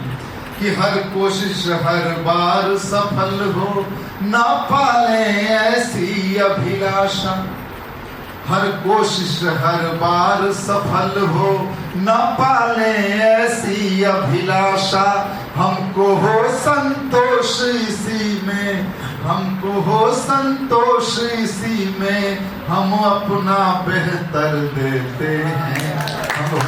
कि हर कोशिश हर बार सफल हो, ना पाले ऐसी अभिलाषा, हर कोशिश हर बार सफल हो, न पाले ऐसी अभिलाषा। हमको हो संतोष इसी में, हमको हो संतोष इसी में, हम अपना बेहतर देते हैं। हमको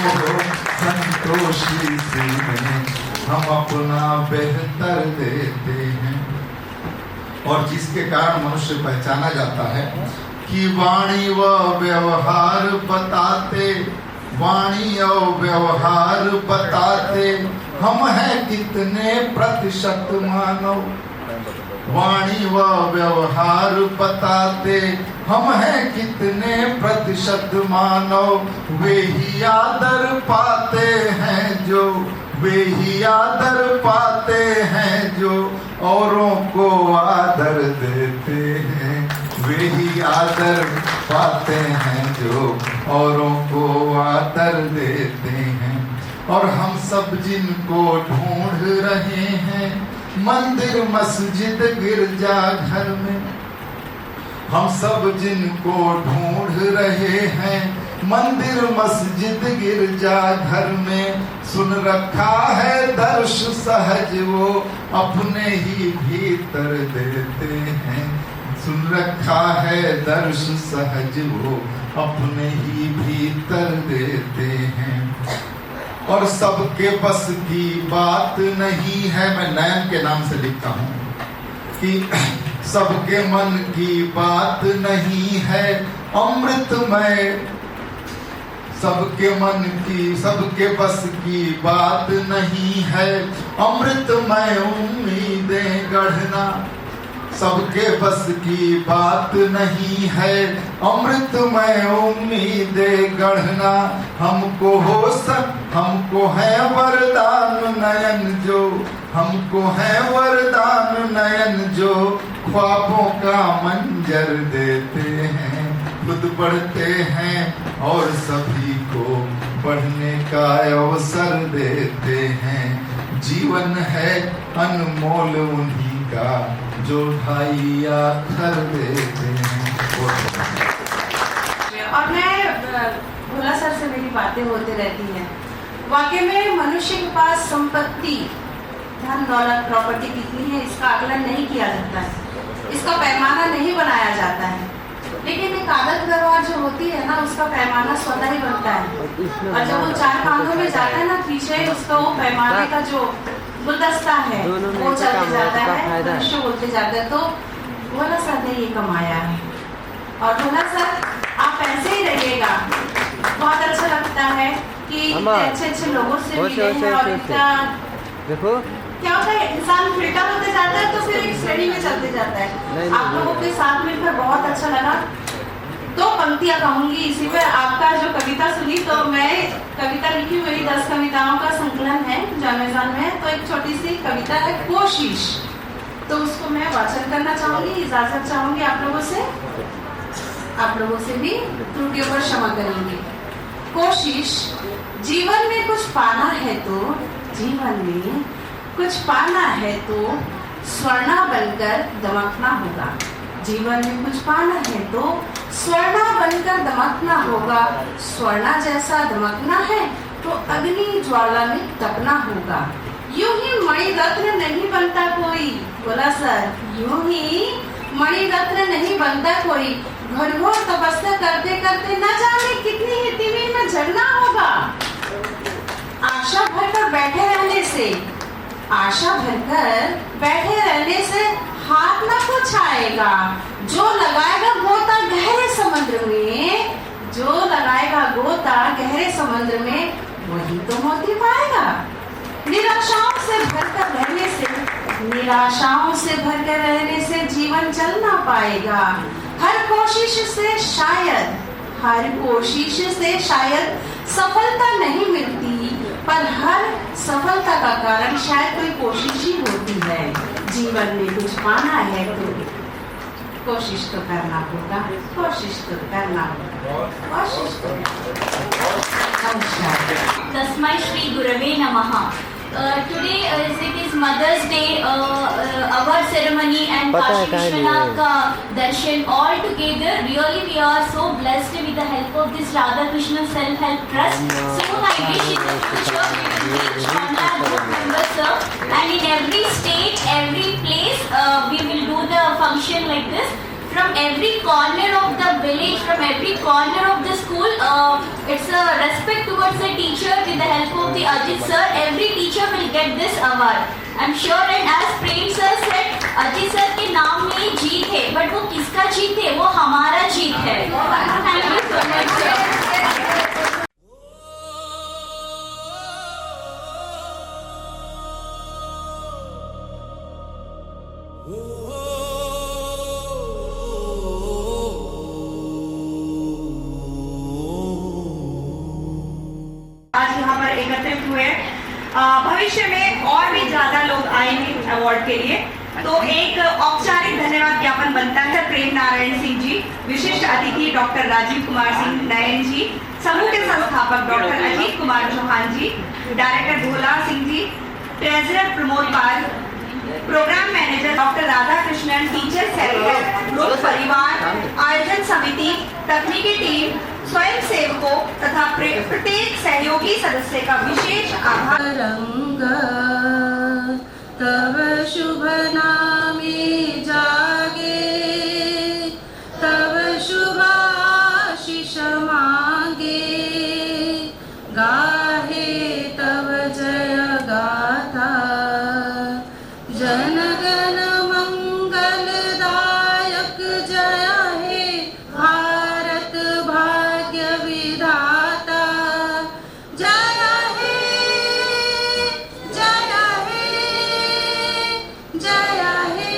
हो संतोष इसी में, हम अपना बेहतर देते हैं। और जिसके कारण मनुष्य पहचाना जाता है कि वाणी व व्यवहार बताते, वाणी और व्यवहार बताते हम हैं कितने प्रतिशत मानव, वाणी व व्यवहार बताते। हम हैं कितने प्रतिशत मानव, वे ही आदर पाते हैं जो, वे ही आदर पाते हैं जो औरों को आदर देते हैं। वे ही आदर पाते हैं जो औरों को आदर देते हैं। और हम सब जिनको ढूंढ रहे हैं मंदिर मस्जिद गिरजा घर में, हम सब जिनको ढूंढ रहे हैं मंदिर मस्जिद गिरजा घर में, सुन रखा है दर्श सहज वो अपने ही भीतर देते हैं। सुन रखा है दर्श सहज वो अपने ही भीतर देते हैं। और सबके बस की बात नहीं है, मैं नयन के नाम से लिखता हूँ कि सबके मन की बात नहीं है अमृतमय, सबके मन की सबके बस की बात नहीं है अमृतमय उम्मीदें गढ़ना। सबके बस की बात नहीं है अमृतमय उम्मीदें गढ़ना। हमको हमको है वरदान नयन जो, हमको है वरदान नयन जो ख्वाबों का मंजर देते हैं। खुद बढ़ते हैं और सभी को बढ़ने का अवसर देते हैं। जीवन है अनमोल उन्हीं का जो ढाई आखर देते हैं। और मैं भोला सर से मेरी बातें होती रहती हैं। वाकई में मनुष्य के पास संपत्ति, धन दौलत, प्रॉपर्टी कितनी है इसका आकलन नहीं किया जाता है, इसका पैमाना नहीं बनाया जाता है। लेकिन एक आदत व्यवहार जो होती है ना, उसका पैमाना स्वतः ही बनता है। और जब वो चार कांधों में जाता है ना, पीछे उसका वो पैमाने का जो गुलदस्ता है वो चलते जाता है, मनुष्य बोलते जाते हैं। तो भोला सर ने ये कमाया है। और भोला सर आप ऐसे ही रहिएगा, बहुत अच्छा लगता है कि अच्छे अच्छे लोगों से मिले हैं। और इतना देखो क्या होता है, इंसान फिल्टर होते जाता है तो फिर एक श्रेणी में चलते जाता है। आप लोगों के साथ मिलकर बहुत अच्छा लगा। दो पंक्तियां कहूंगी इसी में। आपका जो कविता सुनी तो मैं कविता लिखी, मेरी 10 कविताओं का संकलन है जो अमेज़न में। तो एक छोटी सी कविता है कोशिश, तो उसको मैं वाचन करना चाहूंगी, इजाजत चाहूंगी आप लोगों से। आप लोगों से भी त्रुटियों पर क्षमा करेंगे। कोशिश, जीवन में कुछ पाना है तो, जीवन में कुछ पाना है तो स्वर्णा बनकर दमकना होगा। जीवन में कुछ पाना है तो स्वर्णा बनकर दमकना होगा। स्वर्णा जैसा दमकना है तो अग्नि ज्वाला में तपना होगा। यूं ही मणिरत्न नहीं बनता कोई, बोला सर, यूं ही मणिरत्न नहीं बनता कोई। घोर तपस्या करते करते न जाने कितनी ही तीव्र में झड़ना होगा। आशा भरकर बैठे रहने से, आशा भरकर बैठे रहने से हाथ न कुछ आएगा। जो लगाएगा गोता गहरे समुद्र में, जो लगाएगा गोता गहरे समुद्र में, वही तो मोती पाएगा। निराशाओं से भरकर रहने से, निराशाओं से भरकर रहने से जीवन चल ना पाएगा। हर कोशिश से शायद, हर कोशिश से शायद सफलता नहीं मिलती, पर हर सफलता का कारण शायद कोई कोशिश ही होती है। जीवन में कुछ पाना है तो कोशिश तो करना होगा, कोशिश तो करना होगा, कोशिश तो। तस्मै श्री गुरवे नमः। Today as it is Mother's Day, our ceremony and Kashi Vishwanath Darshan all together, really we are so blessed with the help of this Radha Krishna Self-Help Trust. So I wish in the future we will reach 1 lakh group members, sir. And in every state, every place, we will do the function like this. From every corner of the village, from every corner of the school, it's a respect towards the teacher. With the help of the Ajit sir, every teacher will get this award. I'm sure, and as Prem sir said, Ajit sir के नाम में जीत है, but वो किसका जीत है? वो हमारा जीत है। Thank you so much, sir. आज यहाँ पर एकत्रित हुए। भविष्य में और भी ज्यादा लोग आएंगे अवार्ड के लिए, तो एक औपचारिक धन्यवाद ज्ञापन बनता है प्रेम नारायण सिंह जी, विशिष्ट अतिथि डॉक्टर राजीव कुमार सिंह नयन जी, समूह के संस्थापक doctor Ajit Kumar Chauhan ji, director Bhola Singh ji, treasurer Pramod Pal, programme manager doctor Radha Krishnan, teacher secretary, लोक परिवार, आयोजन समिति, तकनीकी टीम, स्वयं सेवकों तथा प्रत्येक सहयोगी सदस्य का विशेष आभार। तब शुभ नामे जागे, तब शुभ आशीष मांगे, गाहे तब जय गाथा, जनगण मंगलदायक जय हे भारत भाग्य विधाता, जय हे जय हे जय हे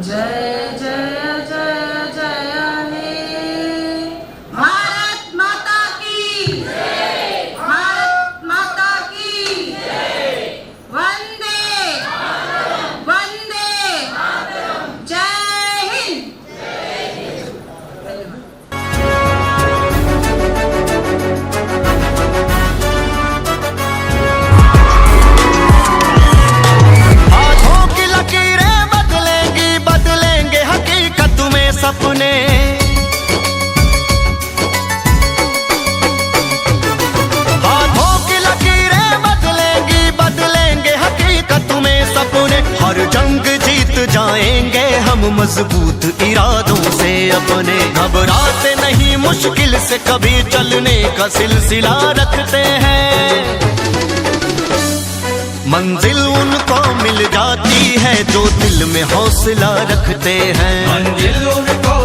जय जय जय जय हे। भारत माता की जय, भारत माता की जय, वंदे वंदे जय हिंद। हाथों की लकीरें बदलेंगी, बदलेंगे हकीकत में सपने। हाथों की लकीरें बदलेंगी, बदलेंगे हकीकत में सपने। हर जंग जीत जाएंगे हम मजबूत इरादों से अपने। घबराते नहीं मुश्किल से कभी, चलने का सिलसिला रखते हैं। मंजिल उनको मिल जाती है जो दिल में हौसला रखते हैं। मंजिल उनको